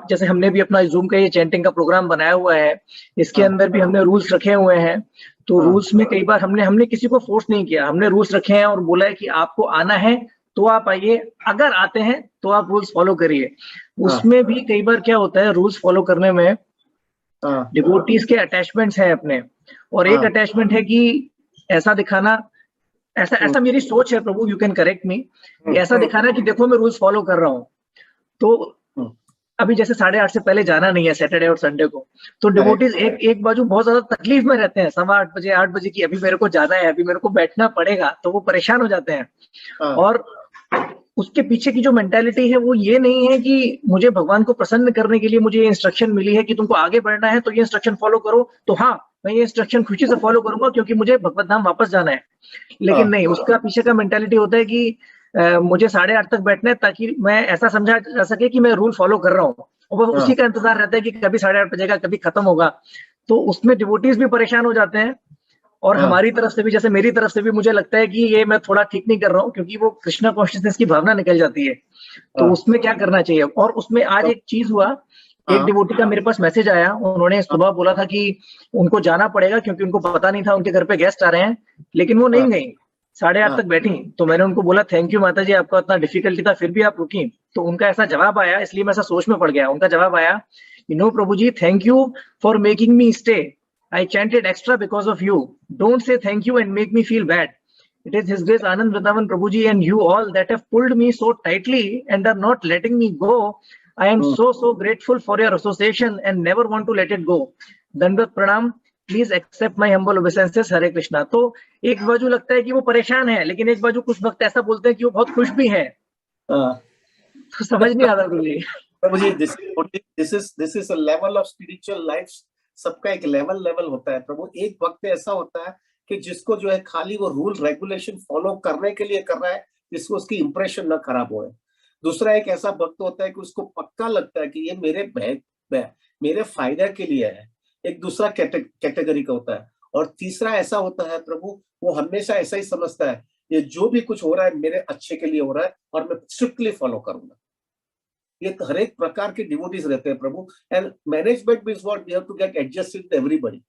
जैसे हमने भी अपना जूम का ये चैंटिंग का प्रोग्राम बनाया हुआ है, इसके अंदर भी हमने रूल्स रखे हुए हैं। तो रूल्स में कई बार हमने किसी को फोर्स नहीं किया, हमने रूल्स रखे हैं और बोला है कि आपको आना है तो आप आइए, अगर आते हैं तो आप रूल्स फॉलो करिए। उसमें भी कई बार क्या होता है, रूल्स फॉलो करने में डिवोटीज के अटैचमेंट्स हैं अपने, और एक अटैचमेंट है कि ऐसा दिखाना, ऐसा मेरी सोच है प्रभु, यू कैन करेक्ट मी, ऐसा दिखाना कि देखो मैं रूल्स फॉलो कर रहा हूँ। तो अभी जैसे 8:30 से पहले जाना नहीं है सैटरडे और संडे को, तो डिवोटीज एक बाजू बहुत ज्यादा तकलीफ में रहते हैं, 8:15 बजे 8 बजे की अभी मेरे को जाना है, अभी मेरे को बैठना पड़ेगा, तो वो परेशान हो जाते हैं। और उसके पीछे की जो मेंटालिटी है वो ये नहीं है कि मुझे भगवान को प्रसन्न करने के लिए मुझे ये इंस्ट्रक्शन मिली है कि तुमको आगे बढ़ना है तो ये इंस्ट्रक्शन फॉलो करो, तो हाँ मैं ये इंस्ट्रक्शन खुशी से फॉलो करूंगा क्योंकि मुझे भगवत धाम वापस जाना है। लेकिन नहीं, उसका पीछे का मेंटालिटी होता है कि मुझे 8:30 तक बैठना है ताकि मैं ऐसा समझा जा सके कि मैं रूल फॉलो कर रहा हूँ, और वो उसी का इंतजार रहता है कि कभी 8:30 बजेगा, कभी खत्म होगा। तो उसमें डिवोटीज भी परेशान हो जाते हैं, और हमारी तरफ से भी, जैसे मेरी तरफ से भी मुझे लगता है कि ये मैं थोड़ा ठीक नहीं कर रहा हूँ, क्योंकि वो कृष्णा कॉन्शियसनेस की भावना निकल जाती है। तो उसमें क्या करना चाहिए। और उसमें आज एक चीज हुआ, एक डिवोटी का मेरे पास मैसेज आया, उन्होंने सुबह बोला था कि उनको जाना पड़ेगा क्योंकि उनको पता नहीं था उनके घर पे गेस्ट आ रहे हैं, लेकिन वो नहीं गई, 8:30 तक बैठी। तो मैंने उनको बोला थैंक यू माता जी, आपका इतना डिफिकल्टी था फिर भी आप रुकी। तो उनका ऐसा जवाब आया, इसलिए मैं ऐसा सोच में पड़ गया। उनका जवाब आया, नो प्रभु जी, thank you for making me stay, I chanted extra because of you. Don't say thank you and make me feel bad. It is His Grace Anand Vrindavan Prabhuji and you all that have pulled me so tightly and are not letting me go. I am so grateful for your association and never want to let it go. Dandavat pranam. Please accept my humble obeisances. Hare Krishna. तो एक बाजू लगता है कि वो परेशान है, लेकिन एक बाजू कुछ वक्त ऐसा बोलते हैं कि वो बहुत खुश भी है। तो समझ नहीं आता प्रभु जी, this is a level of spiritual life. सबका एक लेवल होता है प्रभु। एक वक्त ऐसा होता है कि जिसको जो है खाली वो रूल रेगुलेशन फॉलो करने के लिए कर रहा है, जिसको उसकी इंप्रेशन ना खराब हो। दूसरा एक ऐसा वक्त होता है कि उसको पक्का लगता है कि ये मेरे फायदे के लिए है, एक दूसरा कैटेगरी का होता है। और तीसरा ऐसा होता है प्रभु, वो हमेशा ऐसा ही समझता है ये जो भी कुछ हो रहा है मेरे अच्छे के लिए हो रहा है और मैं स्ट्रिक्टली फॉलो करूंगा। ये हर एक प्रकार के डिवोटीज रहते हैं प्रभु। And management is what we have to get adjusted with everybody,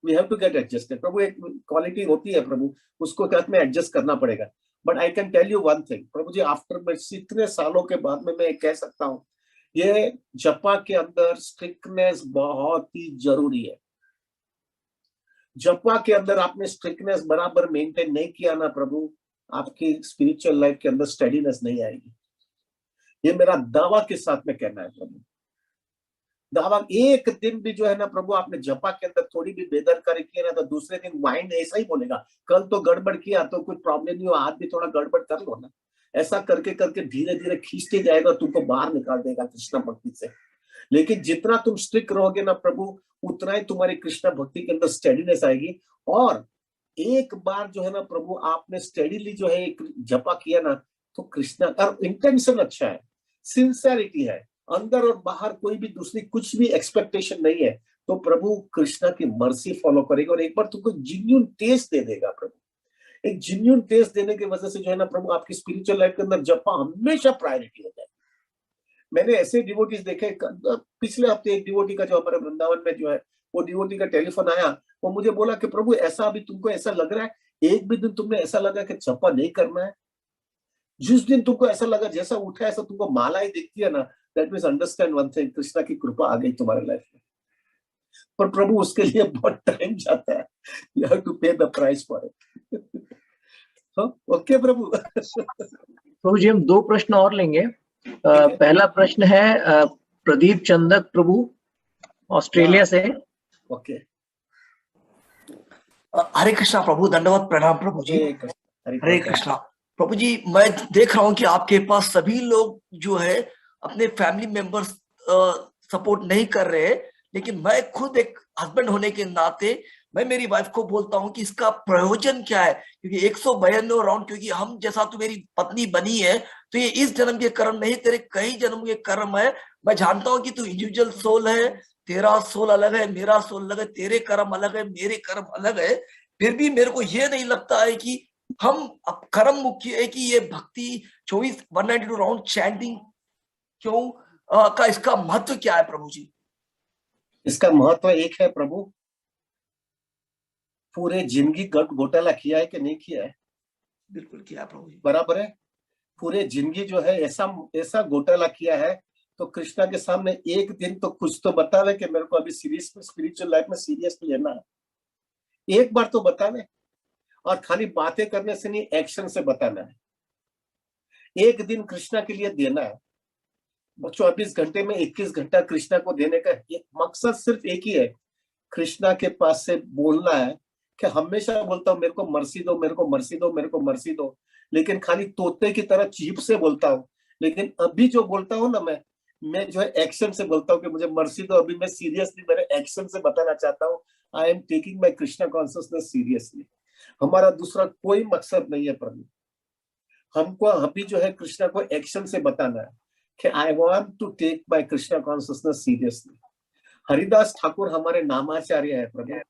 we have to get adjusted प्रभु। एक क्वालिटी होती है प्रभु, उसको साथ में एडजस्ट करना पड़ेगा। But I can tell you one thing प्रभु जी, आफ्टर इतने सालों के बाद में मैं कह सकता हूँ, ये जपा के अंदर स्ट्रिक्टनेस बहुत ही जरूरी है। जपा के अंदर आपने स्ट्रिक्टनेस बराबर मेंटेन नहीं किया ना प्रभु, आपकी स्पिरिचुअल लाइफ के अंदर स्टेडीनेस नहीं आएगी। ये मेरा दावा के साथ में कहना है प्रभु। दावा एक दिन भी जो है ना प्रभु आपने जपा के अंदर थोड़ी भी बेदरकारी किया ना, तो दूसरे दिन माइंड ऐसा ही बोलेगा, कल तो गड़बड़ किया तो कुछ प्रॉब्लम नहीं हो, आज भी थोड़ा गड़बड़ कर लो ना। ऐसा करके करके धीरे धीरे खींचते जाएगा, तुमको बाहर निकाल देगा कृष्णा भक्ति से। लेकिन जितना तुम स्ट्रिक्ट रहोगे ना प्रभु, उतना ही तुम्हारी कृष्णा भक्ति के अंदर स्टेडीनेस आएगी। और एक बार जो है ना प्रभु आपने स्टेडीली जो है जपा किया ना, तो कृष्णा का इंटेंशन अच्छा है, सिंसियरिटी है, अंदर और बाहर कोई भी दूसरी कुछ भी एक्सपेक्टेशन नहीं है, तो प्रभु कृष्णा की मर्सी फॉलो करेगा और एक बार तुमको जेन्युइन टेस्ट दे देगा प्रभु। एक जेन्युइन टेस्ट देने की वजह से जो है ना प्रभु आपकी स्पिरिचुअल लाइफ के अंदर जपा हमेशा प्रायोरिटी हो जाए। मैंने ऐसे डिवोटीज देखे, पिछले हफ्ते एक डिवोटी का जो हमारे वृंदावन में जो है, वो डिवोटी का टेलीफोन आया, वो मुझे बोला कि प्रभु ऐसा अभी तुमको ऐसा लग रहा है, एक भी दिन तुमने ऐसा लगा कि जपा नहीं करना है? जिस दिन तुमको ऐसा लगा जैसा उठा ऐसा तुमको माला ही दिखती है ना, that means understand one thing, Krishna की कृपा आ गई तुम्हारे लाइफ में। पर प्रभु उसके लिए बहुत टाइम जाता है, you have to pay the price for it. Okay प्रभु। प्रभु जी हम 2 प्रश्न और लेंगे। पहला प्रश्न है प्रदीप चंदक प्रभु ऑस्ट्रेलिया से। ओके। हरे कृष्णा प्रभु, दंडवत प्रणाम प्रभु जी। हरे कृष्णा प्रभु जी, मैं देख रहा हूँ कि आपके पास सभी लोग जो है अपने फैमिली मेंबर्स सपोर्ट नहीं कर रहे हैं, लेकिन मैं खुद एक हस्बैंड होने के नाते मैं मेरी वाइफ को बोलता हूँ कि इसका प्रयोजन क्या है, क्योंकि 192 राउंड, क्योंकि हम जैसा तू मेरी पत्नी बनी है तो ये इस जन्म के कर्म नहीं, तेरे कई जन्म के कर्म है। मैं जानता हूँ कि तू इंडिविजुअल सोल है, तेरा सोल अलग है, मेरा सोल अलग है, तेरे कर्म अलग है, मेरे कर्म अलग है। फिर भी मेरे को ये नहीं लगता है कि हम अब कर्म मुख्य है कि ये भक्ति 192 राउंड चैंटिंग क्यों का इसका महत्व क्या है प्रभु जी? इसका महत्व एक है प्रभु, पूरे जिंदगी घोटाला किया है कि नहीं किया है? बिल्कुल किया प्रभु जी। बराबर है, पूरे जिंदगी जो है ऐसा घोटाला किया है, तो कृष्णा के सामने एक दिन तो कुछ तो बतावे कि मेरे को अभी सीरियस में स्पिरिचुअल लाइफ में सीरियस लेना है। एक बार तो बतावे, और खाली बातें करने से नहीं, एक्शन से बताना है। एक दिन कृष्णा के लिए देना है। 24 घंटे में 21 घंटा कृष्णा को देने का एक मकसद सिर्फ एक ही है, कृष्णा के पास से बोलना है कि हमेशा बोलता हूँ मेरे को मर्सी दो, मेरे को मर्सी दो, मेरे को मर्सी दो, लेकिन खाली तोते की तरह चीप से बोलता हूँ। लेकिन अभी जो बोलता हूँ ना, मैं जो है एक्शन से बोलता हूँ कि मुझे मर्सी दो। अभी मैं सीरियसली मेरे एक्शन से बताना चाहता हूँ, I am taking my Krishna consciousness seriously. हमारा दूसरा कोई मकसद नहीं है प्रभु, हमको अभी जो है कृष्णा को एक्शन से बताना है कि I want to take my Krishna consciousness seriously. Haridas Thakur हमारे नामाचार्य है प्रभु,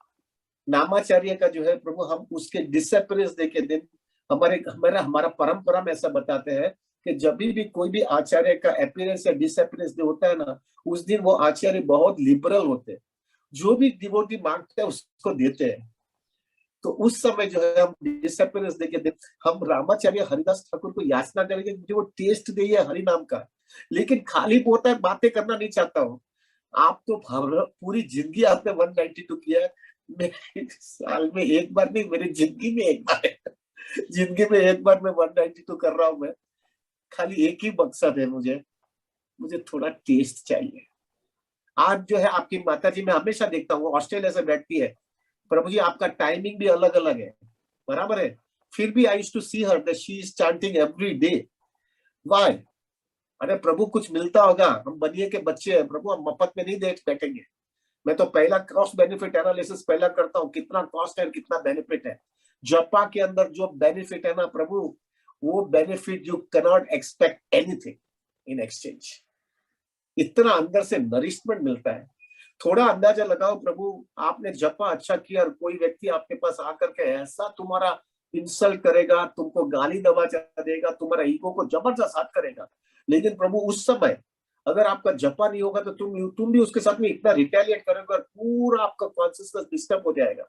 नामाचार्य का जो है प्रभु हम उसके डिसअपीयरेंस डे के दिन हमारा परंपरा में ऐसा बताते हैं कि जब भी कोई भी आचार्य का अपीयरेंस या डिसअपीयरेंस डे होता है ना, उस दिन वो आचार्य बहुत लिबरल होते हैं, जो भी डिवोटी मांगते हैं उसको देते हैं। तो उस समय जो है हम डिसअपीयरेंस डे के दिन हम रामाचार्य हरिदास ठाकुर को याचना करेंगे मुझे वो टेस्ट दे हरि नाम का। लेकिन खाली बोलता है, बातें करना नहीं चाहता हूँ। आप तो पूरी जिंदगी आपने 192 किया है, मैं साल में एक बार नहीं, मेरी जिंदगी में एक बार है, जिंदगी में एक बार मैं 192 कर रहा हूँ। मैं खाली एक ही मकसद है, मुझे थोड़ा टेस्ट चाहिए। आज जो है आपकी माता जी मैं हमेशा देखता हूँ ऑस्ट्रेलिया से बैठती है, प्रभु जी आपका टाइमिंग भी अलग अलग है, बराबर है, फिर भी I used to see her that she is chanting every day. Why? अरे प्रभु कुछ मिलता होगा, हम बनिए के बच्चे हैं प्रभु, हम मफत में नहीं देख बैठेंगे। मैं तो पहला कॉस्ट बेनिफिट एनालिसिस पहला करता हूँ, कितना कॉस्ट है कितना बेनिफिट है। जपा के अंदर जो बेनिफिट है ना प्रभु, वो benefit you can not expect anything in exchange. इतना अंदर से नरिशमेंट मिलता है। थोड़ा अंदाजा लगाओ प्रभु, आपने जपा अच्छा किया और कोई व्यक्ति आपके पास आकर के ऐसा तुम्हारा इंसल्ट करेगा, तुमको गाली दबा देगा, तुम्हारा ईगो को जबरदस्त हाथ करेगा, लेकिन प्रभु उस समय अगर आपका जपा नहीं होगा तो तुम भी उसके साथ में इतना रिटेलिएट करोगे और पूरा आपका कॉन्शियसनेस डिस्टर्ब हो जाएगा।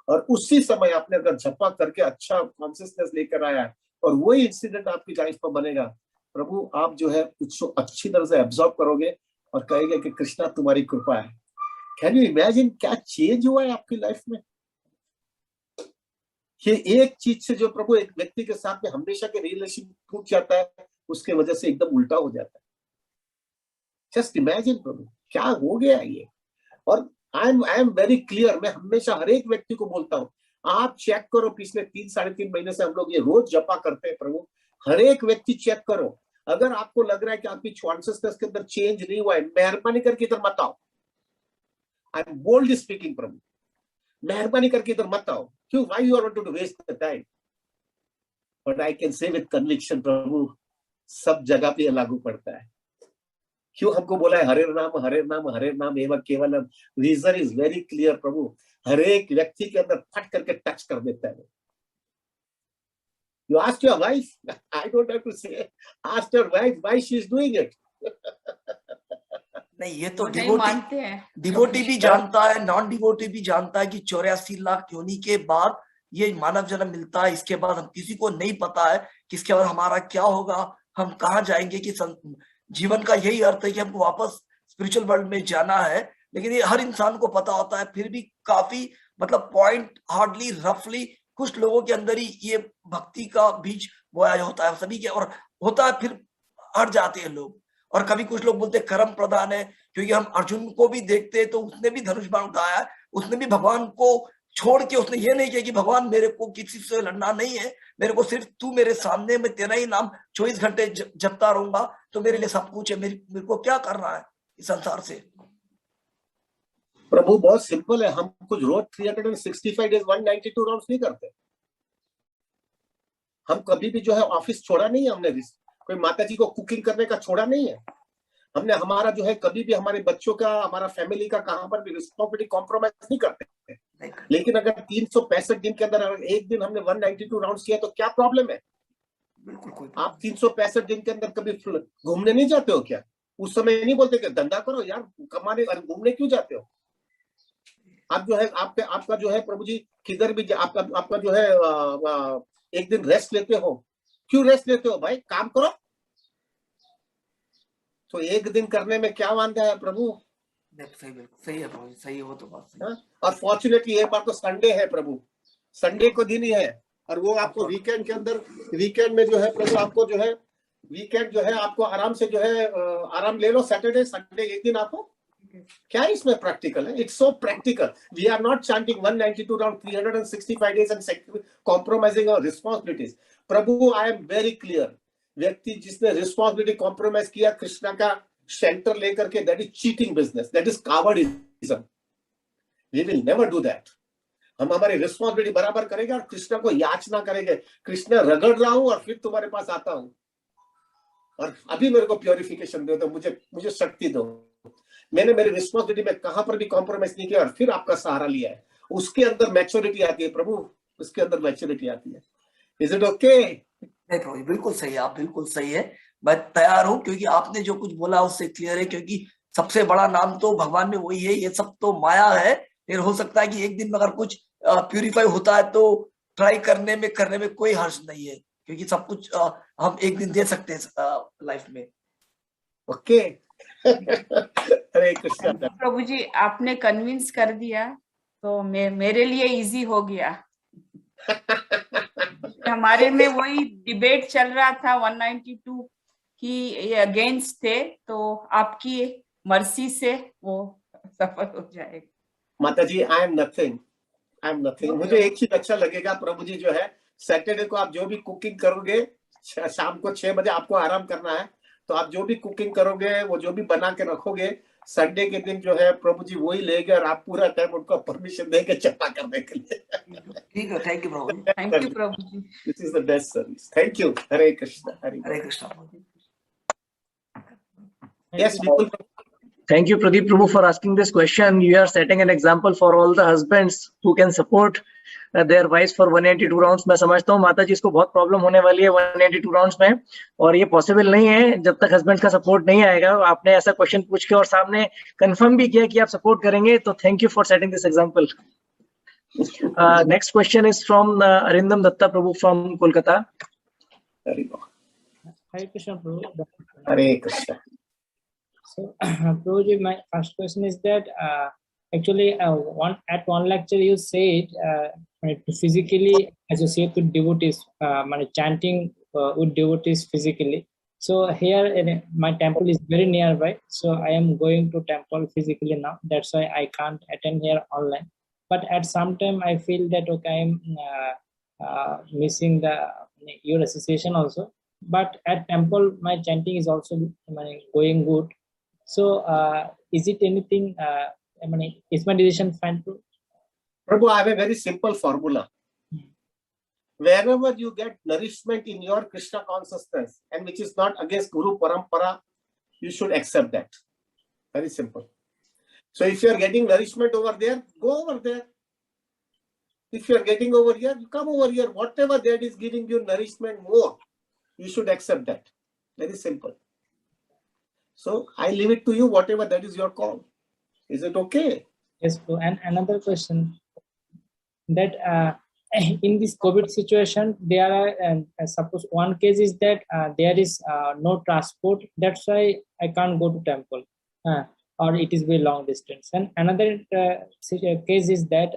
और उसी समय आपने अगर जपा करके अच्छा कॉन्शियसनेस लेकर आया और वही इंसिडेंट आपकी लाइफ पर बनेगा, प्रभु आप जो है उसको अच्छी तरह से एब्जॉर्ब करोगे और कहेंगे कि कृष्णा तुम्हारी कृपा है। कैन यू इमेजिन क्या चेंज हुआ है आपकी लाइफ में? ये एक चीज से जो प्रभु एक व्यक्ति के साथ में हमेशा के रिलेशन टूट जाता है, उसके वजह से एकदम उल्टा हो जाता है। जस्ट इमेजिन प्रभु, क्या हो गया ये? और आई एम वेरी क्लियर, मैं हमेशा हर एक व्यक्ति को बोलता हूँ, आप चेक करो, पिछले 3-3.5 महीने से हम लोग ये रोज जपा करते हैं प्रभु, हर एक व्यक्ति चेक करो। अगर आपको लग रहा है कि आपकी कॉन्शियसनेस के अंदर चेंज नहीं हुआ है, मेहरबानी करके इधर मत आओ। आई एम बोल्डली स्पीकिंग प्रभु, मेहरबानी करके इधर मत आओ। क्यों? Why you are wanting to waste the time? But I can say with conviction प्रभु, सब जगह पे लागू पड़ता है। क्यों हमको बोला है हरे नाम हरे नाम हरे नाम एवं केवलम? रीजन इज वेरी क्लियर प्रभु, हर एक व्यक्ति के अंदर फट करके टच कर देता है। You ask your wife, I don't have to say, ask your wife why she is doing it. नहीं, ये तो मानते हैं, डिवोटी भी जानता है, नॉन डिवोटी भी जानता है कि 84 लाख योनि के बाद ये मानव जन्म मिलता है। इसके बाद हम किसी को नहीं पता है कि इसके बाद हमारा क्या होगा, हम कहाँ जाएंगे। कि जीवन का यही अर्थ है कि हमको वापस स्पिरिचुअल वर्ल्ड में जाना है, लेकिन ये हर इंसान को पता होता है। फिर भी काफी मतलब पॉइंट हार्डली रफली कुछ लोगों के अंदर ही ये भक्ति का बीज बोया होता है सभी के, और होता है फिर हट जाते हैं लोग। और कभी कुछ लोग बोलते कर्म प्रधान है, क्योंकि हम अर्जुन को भी देखते हैं तो उसने भी धनुष बाण उठाया है, उसने भी भगवान को छोड़ के उसने ये नहीं किया कि भगवान मेरे को किसी से लड़ना नहीं है, मेरे को सिर्फ तू मेरे सामने, मैं तेरा ही नाम 24 घंटे जपता रहूंगा तो मेरे लिए सब कुछ है, मेरे को क्या करना है इस संसार से। प्रभु बहुत सिंपल है, हम कुछ रोज 365 डेज 192 राउंड्स नहीं करते। हम कभी भी जो है ऑफिस छोड़ा नहीं है, हमने कोई माता जी को कुकिंग करने का छोड़ा नहीं है हमने। हमारा जो है कभी भी हमारे बच्चों का, हमारा फैमिली का कहां पर भी रिस्पॉन्सिबिलिटी कॉम्प्रोमाइज नहीं करते। लेकिन अगर 365 दिन के अंदर अगर एक दिन हमने 192 राउंड्स किया तो क्या प्रॉब्लम है? आप 365 दिन के अंदर कभी घूमने नहीं जाते हो क्या? उस समय नहीं बोलते कि धंधा करो यार, कमाने और घूमने क्यों जाते हो? आप जो है आपका जो है प्रभु जी किधर भी आपका जो है एक दिन रेस्ट लेते हो। क्यों रेस्ट लेते हो भाई? काम करो। तो एक दिन करने में क्या वांधा है प्रभु? सही है प्रभु, सही है, वो तो बात सही है। और फॉर्चुनेटली एक बार तो संडे है प्रभु, संडे को दिन ही है, और वो आपको वीकेंड के अंदर, वीकेंड में जो है प्रभु आपको जो है वीकेंड जो है आपको आराम से जो है आराम ले लो। सैटरडे संडे एक दिन आपको, क्या इसमें प्रैक्टिकल है? It's so practical. We are not chanting 192 round 365 days and compromising our responsibilities. प्रभु आई एम वेरी क्लियर, व्यक्ति जिसने रिस्पॉन्सिबिलिटी कॉम्प्रोमाइज किया कृष्णा का शेल्टर लेकर के, that is cheating business, that is cowardism. We will never do that. हम हमारी responsibility बराबर करेंगे और कृष्णा को याचना करेंगे, कृष्णा रगड़ रहा हूं और फिर तुम्हारे पास आता हूं, और अभी मेरे को प्योरिफिकेशन दे दो, मुझे शक्ति दो। मैंने मेरी रिस्पॉन्सिबिलिटी में कहां पर भी कॉम्प्रोमाइज नहीं किया और फिर आपका सहारा लिया है। उसके अंदर मैच्योरिटी आती है प्रभु, उसके अंदर मैच्योरिटी आती है। Is it okay? नहीं प्रभु, बिल्कुल सही है, आप बिल्कुल सही है। मैं तैयार हूँ, क्योंकि आपने जो कुछ बोला उससे क्लियर है, क्योंकि सबसे बड़ा नाम तो भगवान में वही है, ये सब तो माया है। फिर हो सकता है कि एक दिन में अगर कुछ प्यूरिफाई होता है तो ट्राई करने में कोई हर्ष नहीं है, क्योंकि सब कुछ हम एक दिन दे सकते हैं लाइफ में। ओके। हरे कृष्ण। प्रभु जी आपने कन्विंस कर दिया तो मेरे लिए इजी हो गया। हमारे में वही डिबेट चल रहा था 192 की अगेंस्ट थे, तो आपकी मर्सी से वो सफल हो जाएगा। माता जी आई एम नथिंग। मुझे एक चीज अच्छा लगेगा प्रभु जी, जो है सैटरडे को आप जो भी कुकिंग करोगे, शाम को 6 बजे आपको आराम करना है, तो आप जो भी कुकिंग करोगे, वो जो भी बना के रखोगे, संडे के दिन जो है प्रभु जी वही लेंगे और आप पूरा टाइम उनको परमिशन देंगे चपा करने के लिए। ठीक है, थैंक यू प्रभु। थैंक यू प्रभु जी। This is the best service. Thank you. Hare Krishna. Hare Krishna. Yes बिल्कुल। Thank you, Pradeep Prabhu, for asking this question. You are setting an example for all the husbands who can support their wives for 182 rounds. मैं समझता हूँ माता जी इसको बहुत problem होने वाली है 182 राउंड्स में, और ये पॉसिबल नहीं है जब तक हस्बैंड का सपोर्ट नहीं आएगा। आपने ऐसा क्वेश्चन पूछ के और सामने कंफर्म भी किया कि आप सपोर्ट करेंगे, तो thank you for setting this example. Next question is from Arindam Dutta प्रभु फ्रॉम कोलकाता। हरे कृष्ण प्रभु। Hare Krishna. So, Prabhuji, my first question is that actually at one lecture you said to physically associate with devotees, chanting with devotees physically. So here my temple is very nearby, so I am going to temple physically now. That's why I can't attend here online. But at some time I feel that okay, I'm missing your association also. But at temple my chanting is also going good. So is it anything? Is my decision fine too? Prabhu, I have a very simple formula. Wherever you get nourishment in your Krishna consciousness and which is not against Guru Parampara, you should accept that. Very simple. So if you are getting nourishment over there, go over there. If you are getting over here, you come over here. Whatever that is giving you nourishment more, you should accept that. Very simple. So I leave it to you, whatever that is your call. Is it okay? Yes, and another question that in this COVID situation, there are suppose one case is that there is no transport. That's why I can't go to temple, or it is very long distance. And another case is that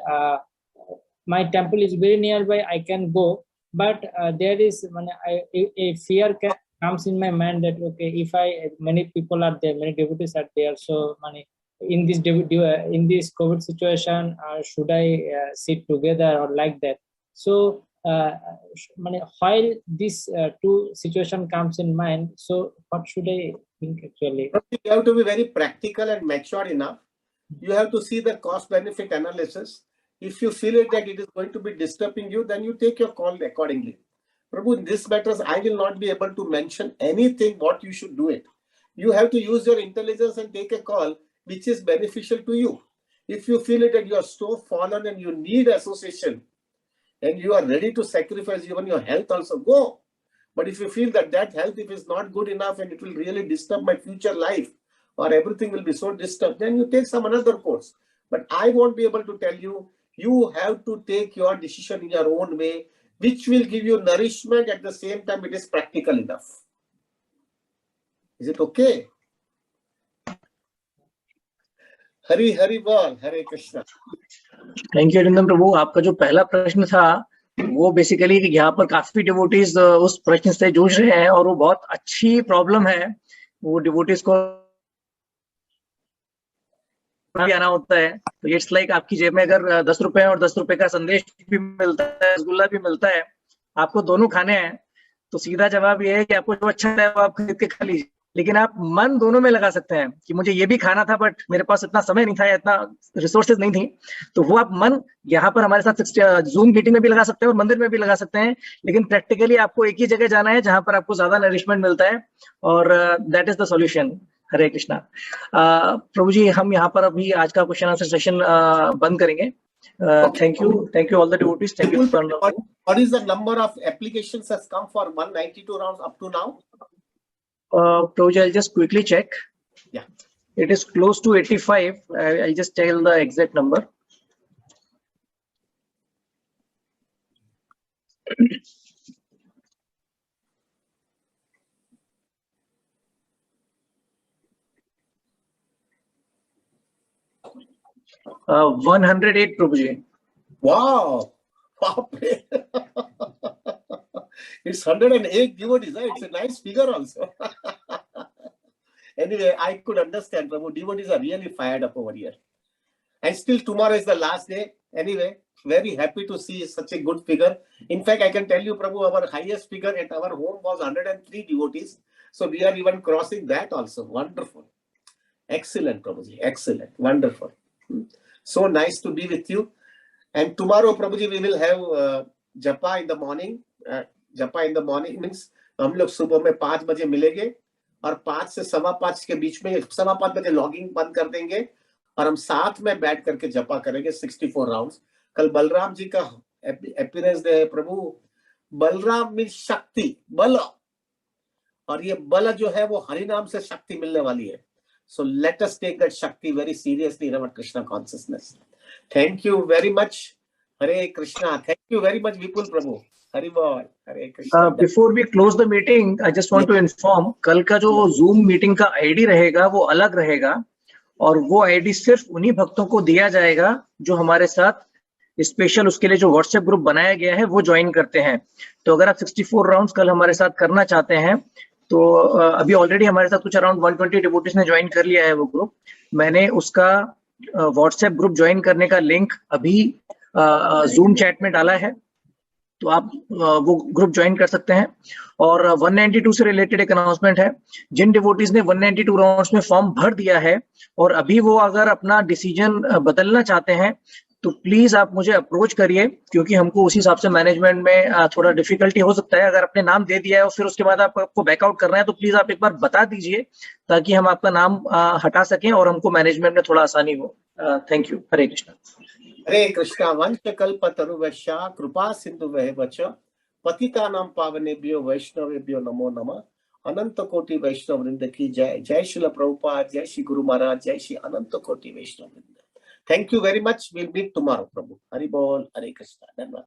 my temple is very nearby. I can go, but there is a fear comes in my mind that okay, if many people are there, many devotees are there, so in this COVID situation, should I sit together or like that? So while this two situation comes in mind, so what should I think actually? You have to be very practical and mature enough. You have to see the cost benefit analysis. If you feel it that it is going to be disturbing you, then you take your call accordingly. Prabhu, in this matters, I will not be able to mention anything what you should do it. You have to use your intelligence and take a call which is beneficial to you. If you feel it that you are so fallen and you need association and you are ready to sacrifice even your health also, go. But if you feel that health if is not good enough and it will really disturb my future life or everything will be so disturbed, then you take some another course. But I won't be able to tell you. You have to take your decision in your own way, which will give you nourishment at the same time it is practical enough. Is it okay? Hari Hari बोल, Hare Krishna. Thank you Arindam प्रभु। आपका जो पहला प्रश्न था वो basically यहाँ पर काफी डिवोटीज उस प्रश्न से जूझ रहे हैं और वो बहुत अच्छी प्रॉब्लम है। वो डिवोटीज को भी आना होता है, तो इट्स लाइक आपकी जेब में अगर 10 रुपए और 10 रुपए का संदेश भी मिलता है, रसगुल्ला भी मिलता है, आपको दोनों खाने हैं, तो सीधा जवाब ये है कि आपको जो अच्छा है वो आप खरीद के खा लीजिए। लेकिन आप मन दोनों में लगा सकते हैं कि मुझे ये भी खाना था बट मेरे पास इतना समय नहीं था, इतना रिसोर्सेज नहीं थी, तो वो आप मन यहाँ पर हमारे साथ जूम मीटिंग में भी लगा सकते हैं और मंदिर में भी लगा सकते हैं। लेकिन प्रैक्टिकली आपको एक ही जगह जाना है जहां पर आपको ज्यादा नरिशमेंट मिलता है और दैट इज द सॉल्यूशन। हरे कृष्णा। प्रभु जी, हम यहाँ पर अभी आज का क्वेश्चन आंसर सेशन बंद करेंगे। Thank you all the devotees. Thank you. What is the number of applications has come for 192 rounds up to now? Prabhuji, I'll just quickly check. Yeah. It is close to 85. I'll just tell the exact number. Uh, 108, Prabhuji. Wow. It's 108 devotees. Right? It's a nice figure also. Anyway, I could understand, Prabhu. Devotees are really fired up over here. And still tomorrow is the last day. Anyway, very happy to see such a good figure. In fact, I can tell you, Prabhu, our highest figure at our home was 103 devotees. So we are even crossing that also. Wonderful. Excellent, Prabhuji. Excellent. Wonderful. So nice to be with you. And tomorrow, Prabhuji, we will have japa in the morning. Japa in the morning means हम लोग सुबह में 5 बजे मिलेंगे और 5 से 5:15 के बीच में 5:15 बजे लॉगिंग बंद कर देंगे और हम साथ में बैठ करके जपा करेंगे 64 राउंड्स। कल बलराम जी का अपीयरेंस डे है प्रभु। बलराम मीन्स शक्ति, बल, और ये बल जो है वो हरि नाम से शक्ति मिलने वाली है। So let us take that Shakti very seriously in our Krishna consciousness. Thank you very much. Hare Krishna. Thank you very much, Vipul Prabhu. Hare Bol. Hare Krishna. Before we close the meeting, I just want to inform, कल का जो Zoom meeting का ID रहेगा वो अलग रहेगा और वो ID सिर्फ उन्हीं भक्तों को दिया जाएगा जो हमारे साथ स्पेशल उसके लिए जो व्हाट्सएप ग्रुप बनाया गया है वो ज्वाइन करते हैं। तो अगर आप 64 राउंड्स कल हमारे साथ करना चाहते हैं तो अभी ऑलरेडी हमारे साथ कुछ अराउंड 120 डिवोटीज ने ज्वाइन कर लिया है वो ग्रुप। मैंने उसका व्हाट्सएप ग्रुप ज्वाइन करने का लिंक अभी जूम चैट में डाला है, तो आप वो ग्रुप ज्वाइन कर सकते हैं। और 192 से रिलेटेड एक अनाउंसमेंट है, जिन डिवोटीज ने 192 राउंड्स में फॉर्म भर दिया है और अभी वो अगर अपना डिसीजन बदलना चाहते हैं तो प्लीज आप मुझे अप्रोच करिए, क्योंकि हमको उसी हिसाब से मैनेजमेंट में थोड़ा डिफिकल्टी हो सकता है। अगर आपने नाम दे दिया है और फिर उसके बाद आपको बैकआउट करना है तो प्लीज आप एक बार बता दीजिए, ताकि हम आपका नाम हटा सकें और हमको मैनेजमेंट में थोड़ा आसानी हो। Thank you. हरे कृष्णा। हरे कृष्णा। वंशकल्पतरुभ्यश्च कृपा सिन्धुभ्यश्च पतितानां पावनेभ्यो वैष्णवेभ्यो नमो नमः। अनंत कोटि वैष्णव वृंद की जय। जय श्रील प्रभुपाद, जय श्री गुरु महाराज, जय श्री अनंत कोटि वैष्णव वृंद। Thank you very much. Will meet tomorrow प्रभु। हरि बोल। हरे कृष्णा। धन्यवाद।